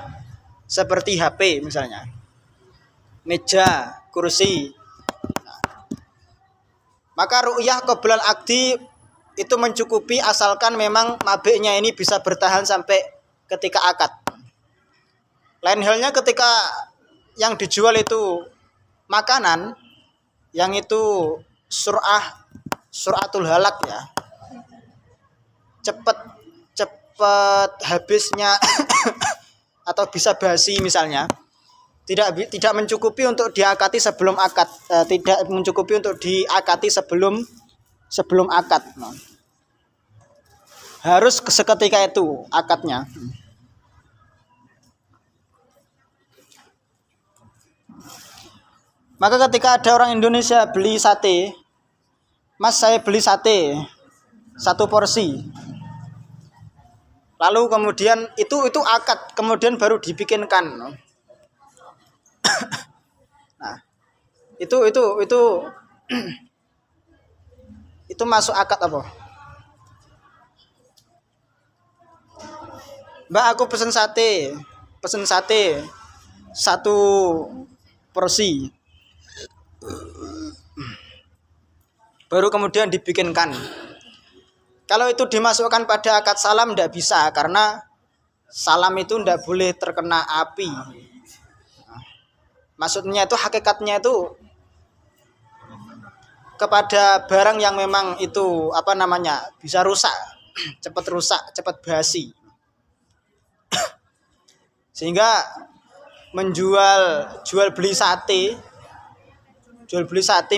Speaker 1: seperti HP misalnya. Meja, kursi. Maka ru'yah qoblal akdi itu mencukupi asalkan memang mabeknya ini bisa bertahan sampai ketika akad. Lain halnya ketika yang dijual itu makanan, yang itu suratul halak ya, cepet habisnya atau bisa basi misalnya, tidak mencukupi untuk diakati sebelum akad, tidak mencukupi untuk diakati sebelum akad. Harus seketika itu akadnya. Maka ketika ada orang Indonesia beli sate, Mas saya beli sate 1 porsi. Lalu kemudian itu akad, kemudian baru dibikinkan. Nah, itu masuk akad apa? Mbak, aku pesen sate 1 porsi. Baru kemudian dibikinkan. Kalau itu dimasukkan pada akad salam tidak bisa, karena salam itu tidak boleh terkena api. Maksudnya itu hakikatnya itu kepada barang yang memang itu bisa rusak, cepat basi. Sehingga jual beli sate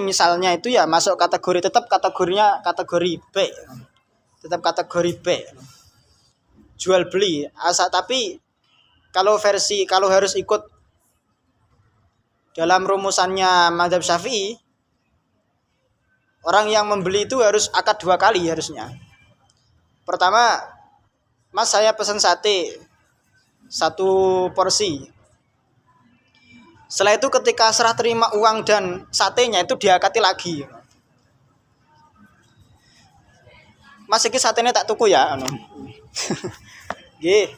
Speaker 1: misalnya itu ya masuk kategorinya kategori B. Tetap kategori B. Jual beli tapi kalau harus ikut dalam rumusannya mazhab Syafi'i, orang yang membeli itu harus akad 2 kali harusnya. Pertama, Mas saya pesan sate 1 porsi. Setelah itu ketika serah terima uang dan satenya itu diakati lagi. Mas iki satenya tak tuku ya Nggih.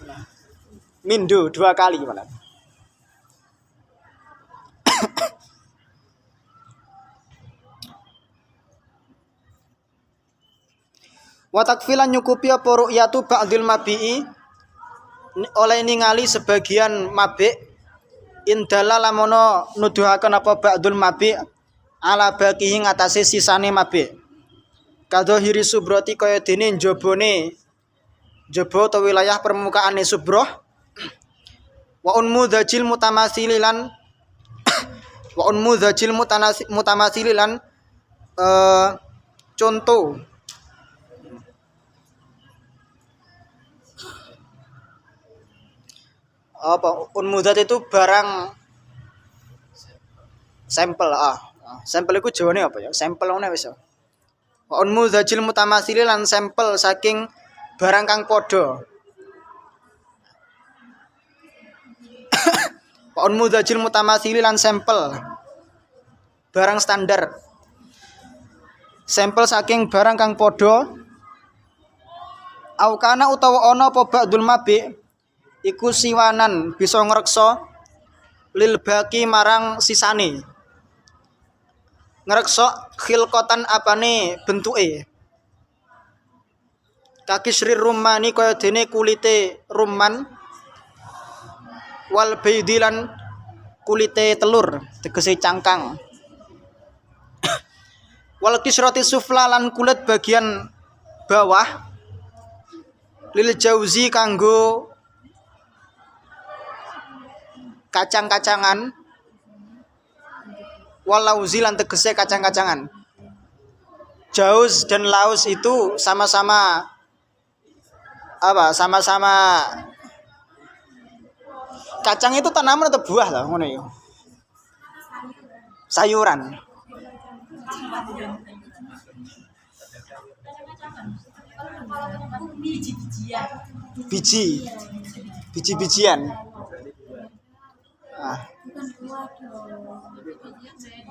Speaker 1: Mindo 2 kali malah. Wa takfilan nyukupi apa ru'yatu ba'dil mabi'i, oleh ningali sebagian mabik, indala lamono nuduhaken apa ba'dul mabi' ala baqihi ngatasi sisane mabik. Kadhahiri subrati kaya dene njaba atau wilayah permukaane subroh. Wa unmu dzajil mutamatsililan contoh apa unmudzat itu barang sampel. Sampel iku jawane apa ya? Sampel ngene wis. Wa unmudzajil mutamatsili lan sampel saking barang kang padha. Wa unmudzajil mutamatsili lan sampel barang standar. Sampel saking barang kang padha. Au kana utawa ana apa ba'dul mabi iku siwanan bisa ngreksa lil baqi marang sisane. Ngreksa khilqatan apane bentuke. Kakisri rumani kaya dene kulite rumman, wal baidilan kulite telur tegese cangkang. Wal kisrati sufla lan kulit bagian bawah lil jauzi kanggo kacang-kacangan, walau zilan tegese kacang-kacangan. Jauz dan laus itu sama-sama kacang itu tanaman atau buah lah ngono ya. Sayuran. Biji-bijian.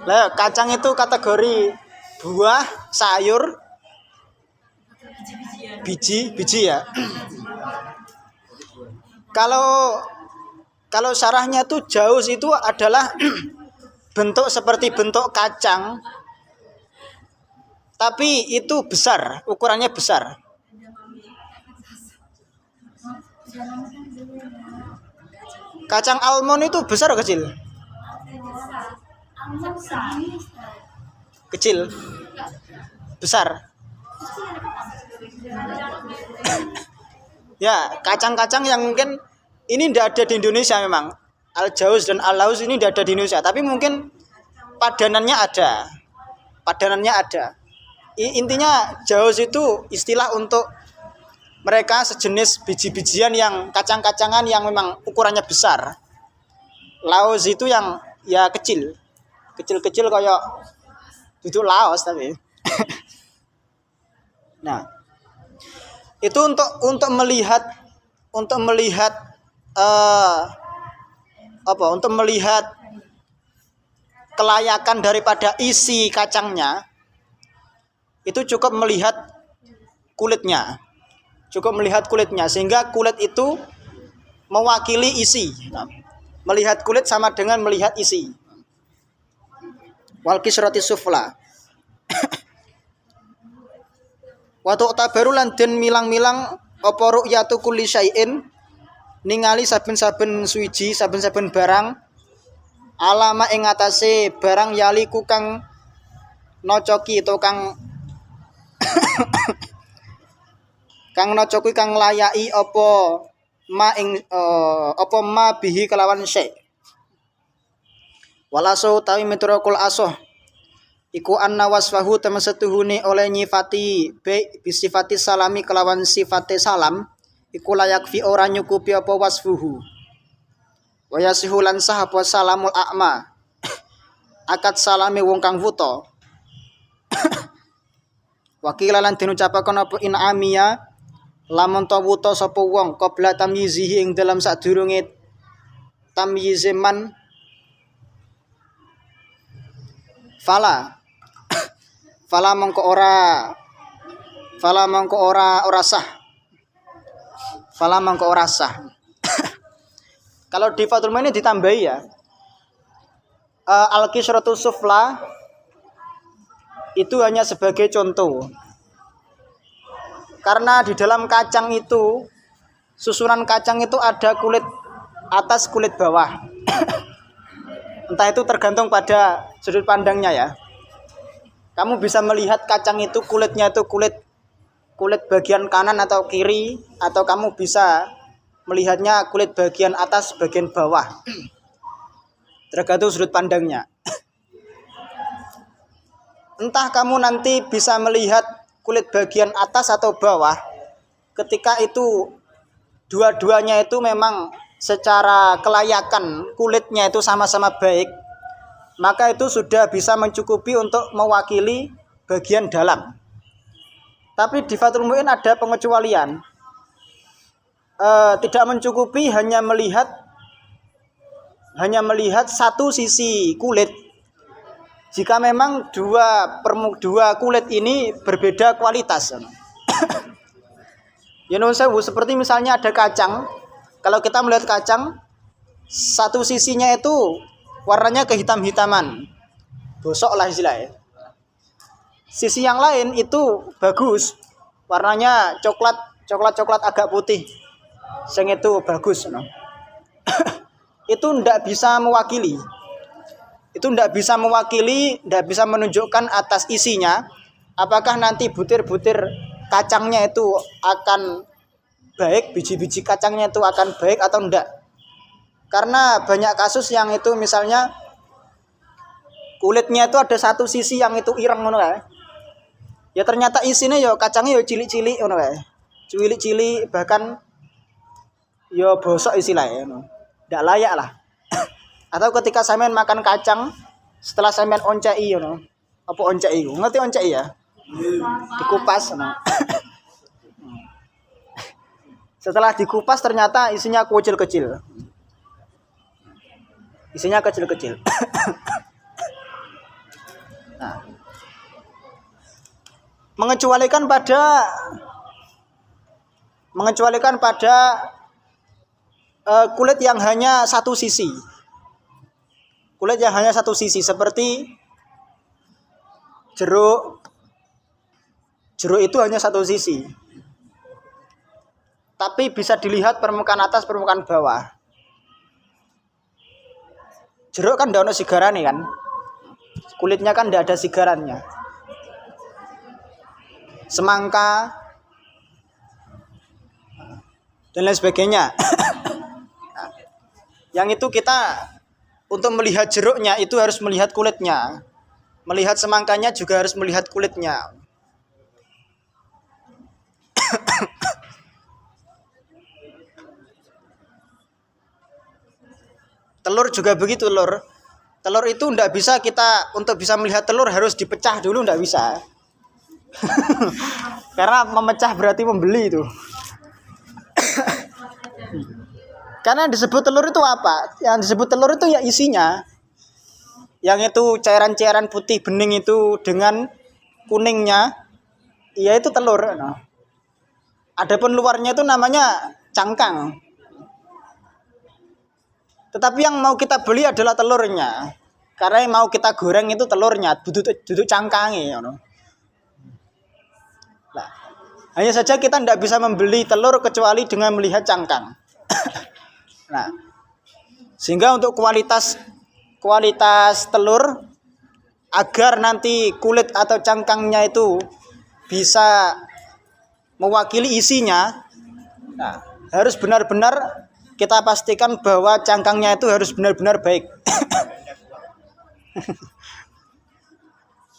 Speaker 1: Lah kacang itu kategori buah, sayur, biji ya. Kalau syarahnya tuh jauz itu adalah bentuk seperti bentuk kacang, tapi itu besar, ukurannya besar. Kacang almond itu besar atau kecil? Kecil. Besar. Ya, kacang-kacang yang mungkin ini tidak ada di Indonesia memang.
Speaker 2: Al-Jauz dan Al-Lauz ini tidak ada di Indonesia, tapi mungkin padanannya ada. Intinya Jauz itu istilah untuk mereka sejenis biji-bijian yang kacang-kacangan yang memang ukurannya besar. Laos itu yang ya kecil-kecil kayak duduk Laos tapi. Nah, itu untuk melihat untuk melihat kelayakan daripada isi kacangnya, itu cukup melihat kulitnya. Sehingga kulit itu mewakili isi. Nah, melihat kulit sama dengan melihat isi. Wal kisrati sufla. Wa tu'tabaru lan den milang-milang apa ru'yatu kulli syai'in, ningali saben-saben suwiji, saben-saben barang alama ing atase barang yaliku kang nocoki atau kang nocoki kang layai apa ma bihi kelawan syai'. Walaso tawi mitrokul asoh iku anna wasfahu tamasetuhune oleh nyifati bisifati salami kelawan sifate salam iku layak fi ora nyukupi apa wasfuhu wa yasihulan sah apa salamul a'ma akad salami wong kang wuta. Wakilalan den ucapaken apa in amiya lamun ta wuta sapa wong qabla tamyizihi ing dalam sadurunge tamyizeman fala mongko ora sah. Kalau di Fathul Mu'in ini ditambahi ya, al-kisratu sufla itu hanya sebagai contoh. Karena di dalam kacang itu, susunan kacang itu ada kulit atas, kulit bawah. Entah itu tergantung pada sudut pandangnya ya. Kamu bisa melihat kacang itu kulitnya itu kulit bagian kanan atau kiri, atau kamu bisa melihatnya kulit bagian atas, bagian bawah. Tergantung sudut pandangnya. Entah kamu nanti bisa melihat kulit bagian atas atau bawah, ketika itu dua-duanya itu memang secara kelayakan kulitnya itu sama-sama baik, maka itu sudah bisa mencukupi untuk mewakili bagian dalam. Tapi di Fathul Mu'in ada pengecualian. Tidak mencukupi hanya melihat satu sisi kulit. Jika memang dua kulit ini berbeda kualitas. Ya nun sewu, seperti misalnya ada kacang. Kalau kita melihat kacang, satu sisinya itu warnanya kehitam-hitaman, bosok lah istilahnya. Sisi yang lain itu bagus, warnanya coklat agak putih, sing itu bagus. No? Itu ndak bisa mewakili, ndak bisa menunjukkan atas isinya. Apakah nanti butir-butir kacangnya itu akan baik, biji-biji kacangnya itu akan baik atau enggak. Karena banyak kasus yang itu misalnya kulitnya itu ada satu sisi yang itu ireng ngono kae. Ya ternyata isinya ya kacangnya ya cilik-cilik ngono kae. Cilik-cilik bahkan ya bosok istilahnya ngono. Ndak layak lah. Atau ketika sampean makan kacang setelah sampean oncai ngono. Apa oncai? Ngerti oncai ya? Dikupas ngono. Setelah dikupas ternyata isinya kecil-kecil. Nah, mengecualikan pada kulit yang hanya satu sisi. Seperti jeruk itu hanya satu sisi. Tapi bisa dilihat permukaan atas, permukaan bawah. Jeruk kan ndak ono sigarane kan. Kulitnya kan ndak ada sigarannya. Semangka dan lain sebagainya. Yang itu kita untuk melihat jeruknya itu harus melihat kulitnya. Melihat semangkanya juga harus melihat kulitnya. Telur juga begitu, telur. Telur itu ndak bisa kita, untuk bisa melihat telur harus dipecah dulu, ndak bisa. Karena memecah berarti membeli itu. Karena yang disebut telur itu apa? Yang disebut telur itu ya isinya. Yang itu cairan-cairan putih bening itu dengan kuningnya, ya itu telur. Nah, adapun luarnya itu namanya cangkang. Tetapi yang mau kita beli adalah telurnya. Karena yang mau kita goreng itu telurnya, duduk cangkangnya. Nah, hanya saja kita tidak bisa membeli telur kecuali dengan melihat cangkang. Nah, sehingga untuk kualitas telur, agar nanti kulit atau cangkangnya itu bisa mewakili isinya, nah, harus benar-benar kita pastikan bahwa cangkangnya itu harus benar-benar baik.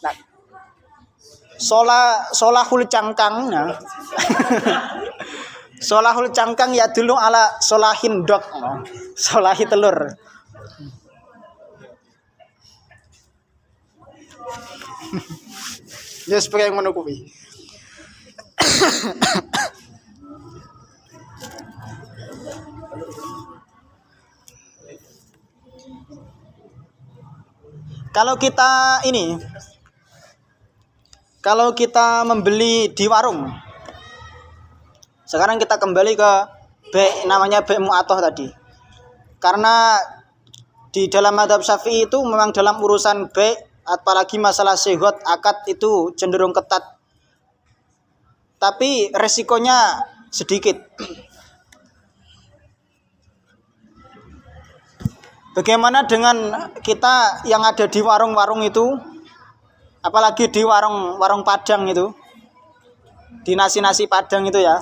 Speaker 2: Nah, solahul cangkang, nah. Solahul cangkang ya dulu ala solahin dok, solahi telur. Ya sebagai yang menukupi. Kalau kita membeli di warung, sekarang kita kembali ke namanya mu'atoh tadi. Karena di dalam mazhab Syafi'i itu memang dalam urusan apalagi masalah sigot akad itu cenderung ketat. Tapi resikonya sedikit. Bagaimana dengan kita yang ada di warung-warung itu, apalagi di warung Padang itu, di nasi Padang itu ya.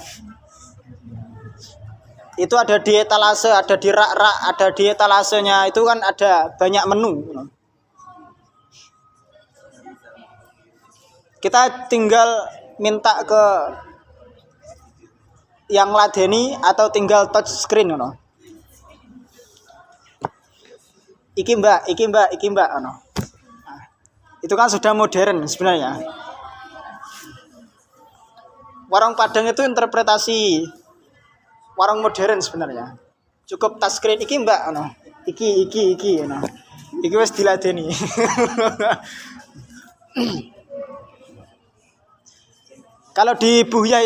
Speaker 2: Itu ada di etalase, ada di rak-rak, ada di etalasenya itu kan ada banyak menu. Kita tinggal minta ke yang ladeni atau tinggal touch screen, no. Iki mbak, no. Itu kan sudah modern sebenarnya. Warung Padang itu interpretasi warung modern sebenarnya. Cukup touchscreen iki mbak, no. Iki, no. Iki wis diladeni. Kalau di Buhyah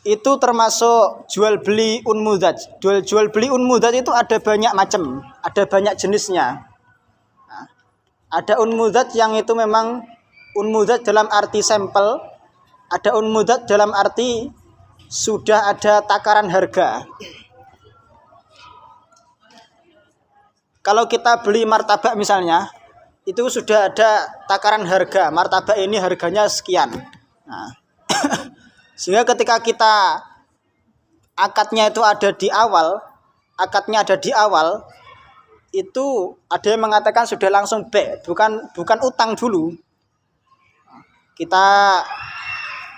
Speaker 2: itu termasuk jual beli unmudaj. Jual beli unmudaj itu ada banyak macam, ada banyak jenisnya. Nah, ada unmudaj yang itu memang unmudaj dalam arti sampel, ada unmudaj dalam arti sudah ada takaran harga. Kalau kita beli martabak misalnya, itu sudah ada takaran harga. Martabak ini harganya sekian. Nah, sehingga ketika kita akadnya ada di awal, itu ada yang mengatakan sudah langsung bukan utang dulu.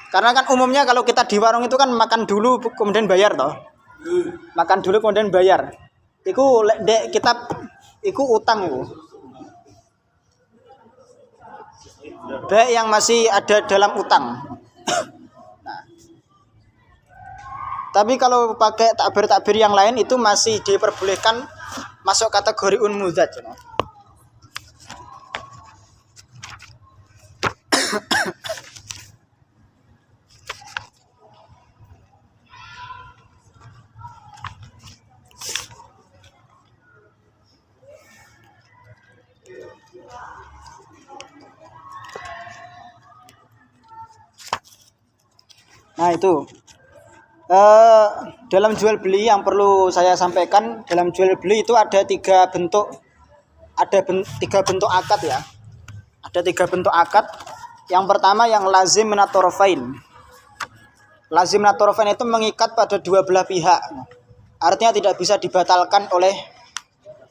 Speaker 2: Karena kan umumnya kalau kita di warung itu kan makan dulu kemudian bayar toh. Makan dulu kemudian bayar. Iku utang itu. Baik yang masih ada dalam utang. Nah, tapi kalau pakai takbir yang lain itu masih diperbolehkan masuk kategori unmudaj. Nah itu dalam jual beli yang perlu saya sampaikan, dalam jual beli itu ada tiga bentuk akad ya. Ada 3 bentuk akad. Yang pertama yang lazim minat tarafain. Lazim minat tarafain itu mengikat pada dua belah pihak. artinya tidak bisa dibatalkan oleh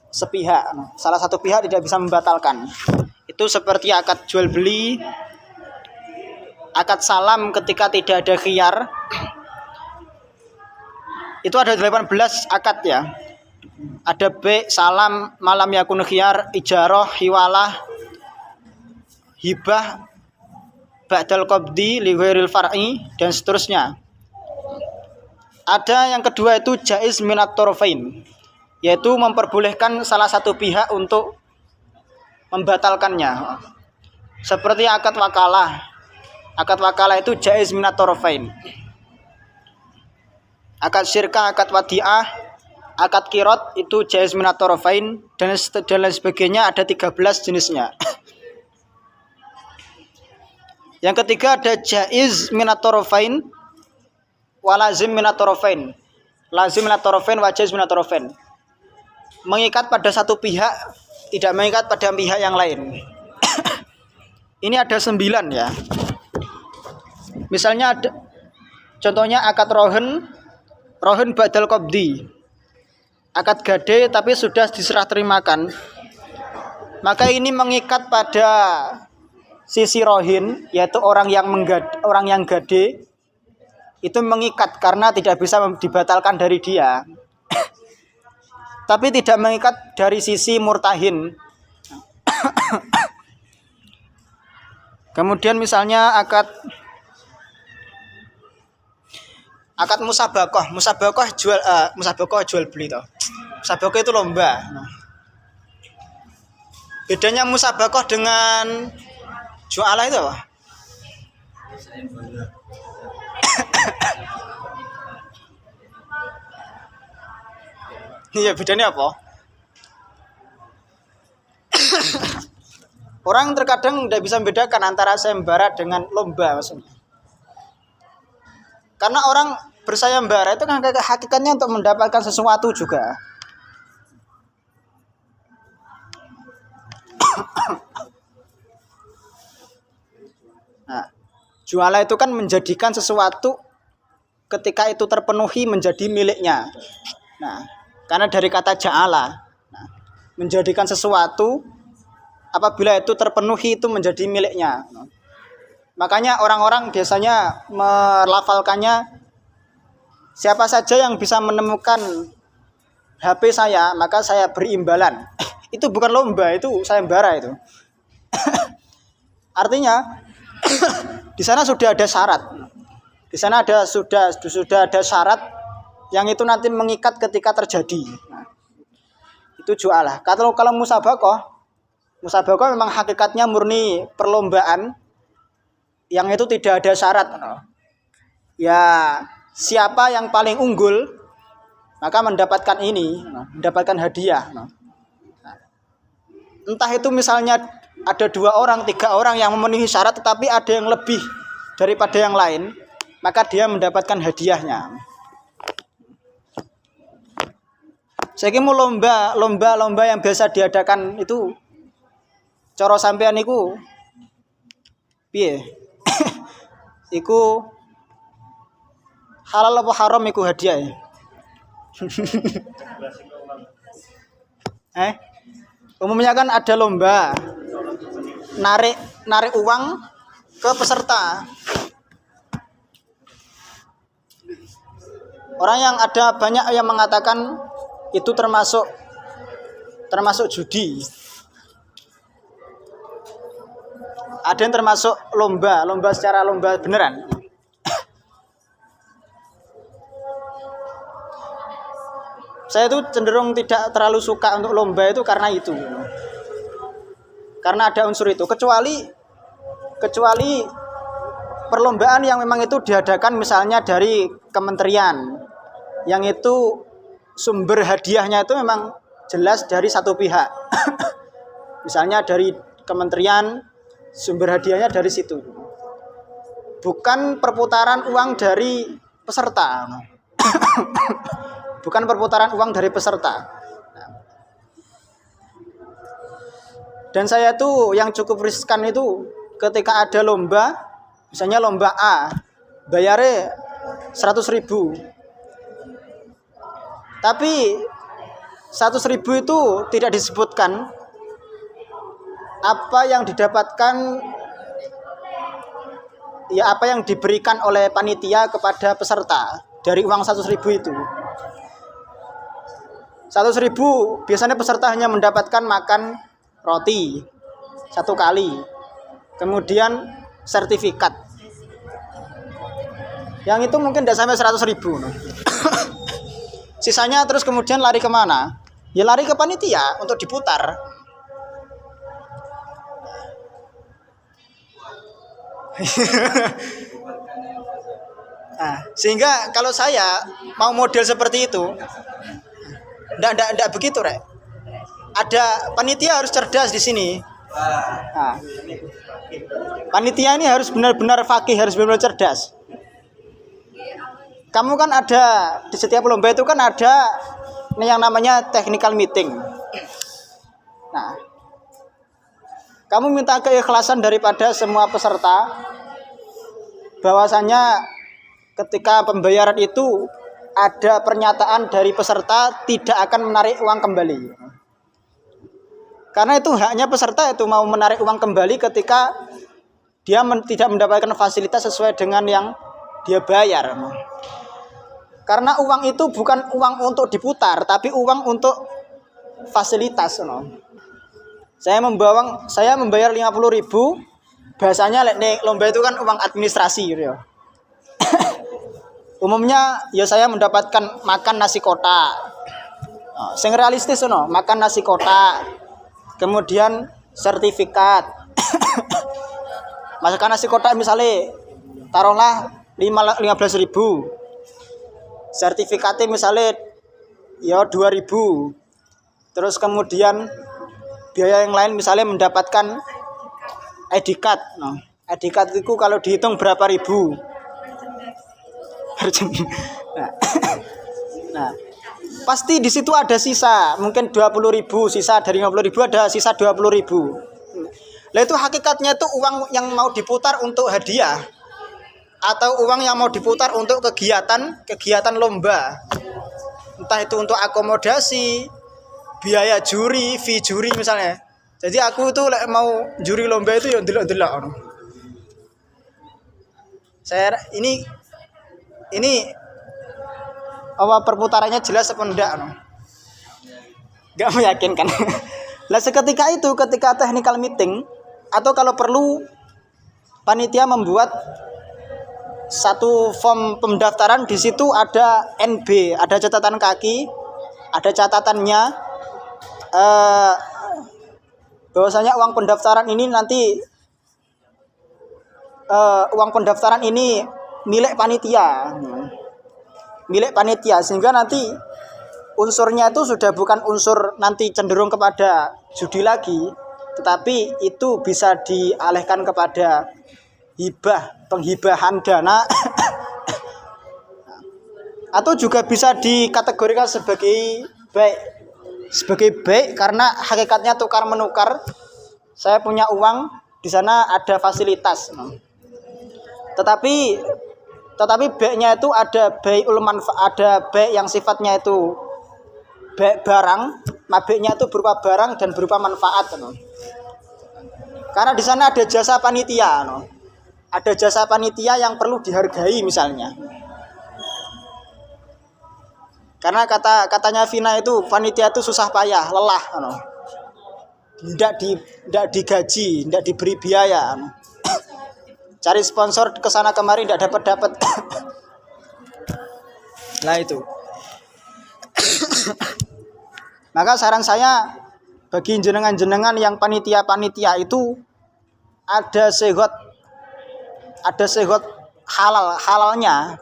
Speaker 2: sepihak. Salah satu pihak tidak bisa membatalkan. Itu seperti akad jual beli, akad salam ketika tidak ada khiyar. Itu ada 18 akad ya. Ada salam, malam yakun khiyar, ijarah, hiwalah, hibah, ba'dal qabdi li ghairil far'i, dan seterusnya. Ada yang kedua itu jaiz minat torofain, yaitu memperbolehkan salah satu pihak untuk membatalkannya. Seperti akad wakalah. Akad wakalah itu jaiz minat torofain. Akad syirkah, akad wadi'ah, akad kirot itu jaiz minat torofain, dan lain sebagainya. Ada 13 jenisnya. Yang ketiga ada jaiz minat torofain, walazim minat torofain. Lazim minat torofain, wajaiz minat torofain. Mengikat pada satu pihak, tidak mengikat pada pihak yang lain. Ini ada 9 ya. Misalnya ada, contohnya akad rohen ba'dal qabdi, akad gade tapi sudah diserah terimakan. Maka ini mengikat pada sisi rohin, yaitu orang yang gade, itu mengikat karena tidak bisa dibatalkan dari dia. Tapi tidak mengikat dari sisi murtahin. Kemudian misalnya akad musabakoh jual beli toh. Musabakoh itu lomba. Bedanya musabakoh dengan jualah itu apa? Iya, bedanya apa? Orang terkadang tidak bisa membedakan antara sayembara dengan lomba maksudnya. Karena orang bersayembara itu kan hakikatnya untuk mendapatkan sesuatu juga. Nah, jualah itu kan menjadikan sesuatu ketika itu terpenuhi menjadi miliknya. Nah, karena dari kata ja'ala, menjadikan sesuatu apabila itu terpenuhi itu menjadi miliknya. Makanya orang-orang biasanya melafalkannya, siapa saja yang bisa menemukan HP saya, maka saya beri imbalan. Itu bukan lomba, itu sayembara itu. Artinya di sana sudah ada syarat. Di sana sudah ada syarat yang itu nanti mengikat ketika terjadi. Nah, itu jualah. Kalau musabakoh memang hakikatnya murni perlombaan yang itu tidak ada syarat. Ya, siapa yang paling unggul maka mendapatkan mendapatkan hadiah. Entah itu misalnya ada 2 orang, 3 orang yang memenuhi syarat tetapi ada yang lebih daripada yang lain, maka dia mendapatkan hadiahnya. Saya kira lomba yang biasa diadakan itu cara sampean iku piye? Iku halal apa haram iku hadiah ya? Umumnya kan ada lomba narik uang ke peserta. Orang yang ada banyak yang mengatakan itu termasuk judi. Ada yang termasuk lomba secara lomba beneran. Saya itu cenderung tidak terlalu suka untuk lomba itu karena itu. Karena ada unsur itu, kecuali perlombaan yang memang itu diadakan misalnya dari kementerian, yang itu sumber hadiahnya itu memang jelas dari satu pihak. Misalnya dari kementerian, sumber hadiahnya dari situ. Bukan perputaran uang dari peserta. Bukan perputaran uang dari peserta. Dan saya tuh yang cukup riskan itu ketika ada lomba, misalnya lomba A, bayarnya 100.000. Tapi 100.000 itu tidak disebutkan apa yang didapatkan, ya apa yang diberikan oleh panitia kepada peserta dari uang 100.000 itu. 100.000 biasanya peserta hanya mendapatkan makan roti 1 kali, kemudian sertifikat. Yang itu mungkin tidak sampai 100.000. Sisanya terus kemudian lari kemana? Ya lari ke panitia untuk diputar. Nah, sehingga kalau saya mau model seperti itu, enggak begitu, Rek. Ada panitia harus cerdas di sini. Nah, panitia ini harus benar-benar fakih, harus benar-benar cerdas. Kamu kan ada di setiap lomba itu kan ada yang namanya technical meeting. Nah, kamu minta keikhlasan daripada semua peserta, bahwasanya ketika pembayaran itu ada pernyataan dari peserta tidak akan menarik uang kembali. Karena itu haknya peserta itu mau menarik uang kembali ketika dia tidak mendapatkan fasilitas sesuai dengan yang dia bayar. Karena uang itu bukan uang untuk diputar, tapi uang untuk fasilitas. Saya membayar 50.000. Bahasanya nek lomba itu kan uang administrasi gitu ya. Umumnya ya saya mendapatkan makan nasi kotak. Sing realistis makan nasi kotak. Kemudian sertifikat. Masakan nasi kotak misalnya taruhlah 15.000. Sertifikatnya misalnya ya 2.000. Terus kemudian biaya yang lain misalnya mendapatkan ID card. ID card itu kalau dihitung berapa ribu? Nah, pasti di situ ada sisa, mungkin 20.000, sisa dari 50.000 ada sisa 20.000. Lah itu hakikatnya itu uang yang mau diputar untuk hadiah atau uang yang mau diputar untuk kegiatan lomba. Entah itu untuk akomodasi, biaya juri, fee juri misalnya. Jadi aku itu mau juri lomba itu ya delok-delok. Saya ini apa perputarannya jelas apa enggak? Enggak meyakinkan. Lah seketika itu ketika technical meeting atau kalau perlu panitia membuat satu form pendaftaran, di situ ada NB, ada catatan kaki, ada catatannya bahwasanya uang pendaftaran ini nanti uang pendaftaran ini milik panitia, sehingga nanti unsurnya itu sudah bukan unsur nanti cenderung kepada judi lagi, tetapi itu bisa dialihkan kepada penghibahan dana atau juga bisa dikategorikan sebagai baik karena hakikatnya tukar menukar. Saya punya uang, di sana ada fasilitas. Tetapi baiknya itu ada bai'ul manfaat, ada baik yang sifatnya itu baik barang, mabeknya itu berupa barang dan berupa manfaat. Karena di sana ada jasa panitia, ada jasa panitia yang perlu dihargai misalnya. Karena katanya Vina itu panitia itu susah payah, lelah, tidak digaji, tidak diberi biaya, cari sponsor kesana kemari tidak dapat. Nah itu. Maka saran saya bagi jenengan-jenengan yang panitia itu ada segot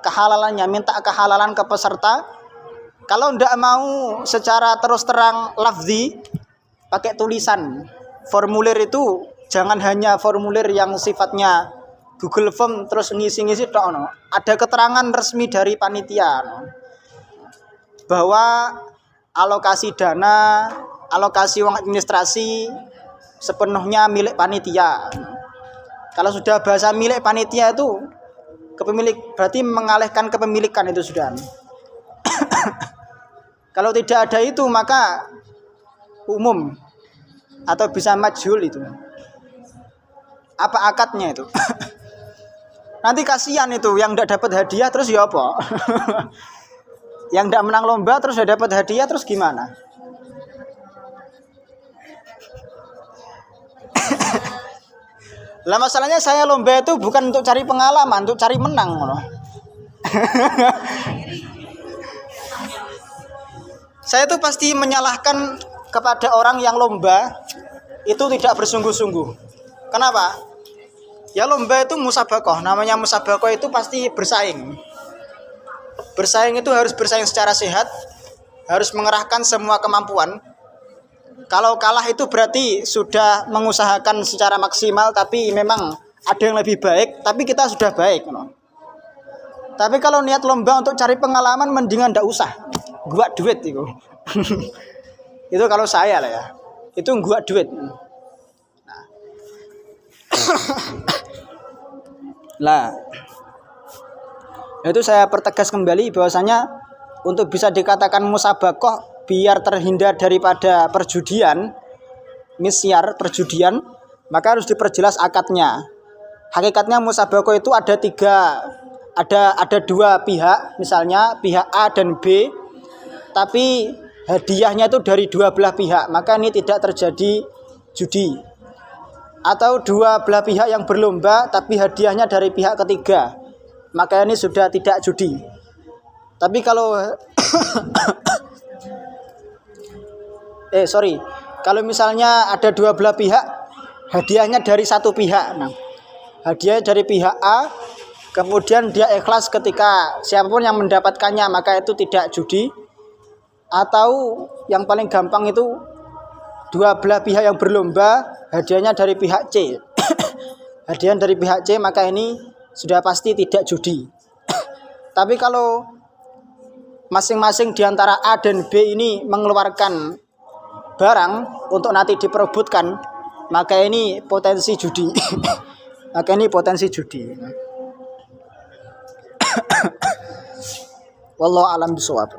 Speaker 2: kehalalannya, minta kehalalan ke peserta. Kalau tidak mau secara terus terang lafzi, pakai tulisan. Formulir itu jangan hanya formulir yang sifatnya Google Form terus ngisi-ngisi tok. Ada keterangan resmi dari panitia bahwa alokasi dana, alokasi uang administrasi sepenuhnya milik panitia. Kalau sudah bahasa milik panitia itu berarti mengalihkan kepemilikan itu sudah. Kalau tidak ada itu maka umum atau bisa majhul itu. Apa akadnya itu? Nanti kasihan itu yang tidak dapat hadiah terus ya apa? Yang tidak menang lomba terus tidak dapat hadiah terus gimana? Lah masalahnya saya lomba itu bukan untuk cari pengalaman, untuk cari menang loh. Saya tuh pasti menyalahkan kepada orang yang lomba itu tidak bersungguh-sungguh. Kenapa? Ya lomba itu musabakoh. Namanya musabakoh itu pasti bersaing. Bersaing itu harus bersaing secara sehat, harus mengerahkan semua kemampuan. Kalau kalah itu berarti sudah mengusahakan secara maksimal, tapi memang ada yang lebih baik, tapi kita sudah baik. Tapi kalau niat lomba untuk cari pengalaman, mendingan ndak usah. Gua duit itu. Itu kalau saya lah ya. Itu gua duit. Nah. Lah. Itu saya pertegas kembali bahwasanya untuk bisa dikatakan musabakoh biar terhindar daripada perjudian, misyar perjudian, maka harus diperjelas akadnya. Hakikatnya musabakoh itu ada dua pihak, misalnya pihak A dan B, tapi hadiahnya itu dari dua belah pihak, maka ini tidak terjadi judi. Atau dua belah pihak yang berlomba tapi hadiahnya dari pihak ketiga, maka ini sudah tidak judi. Tapi kalau kalau misalnya ada dua belah pihak, hadiahnya dari satu pihak. Nah, hadiah dari pihak A, kemudian dia ikhlas ketika siapapun yang mendapatkannya, maka itu tidak judi. Atau yang paling gampang itu dua belah pihak yang berlomba, hadiahnya dari pihak C. Hadiah dari pihak C, maka ini sudah pasti tidak judi. Tapi kalau masing-masing di antara A dan B ini mengeluarkan barang untuk nanti diperebutkan, maka ini potensi judi. Maka ini potensi judi. Wallahu a'lam bishawab.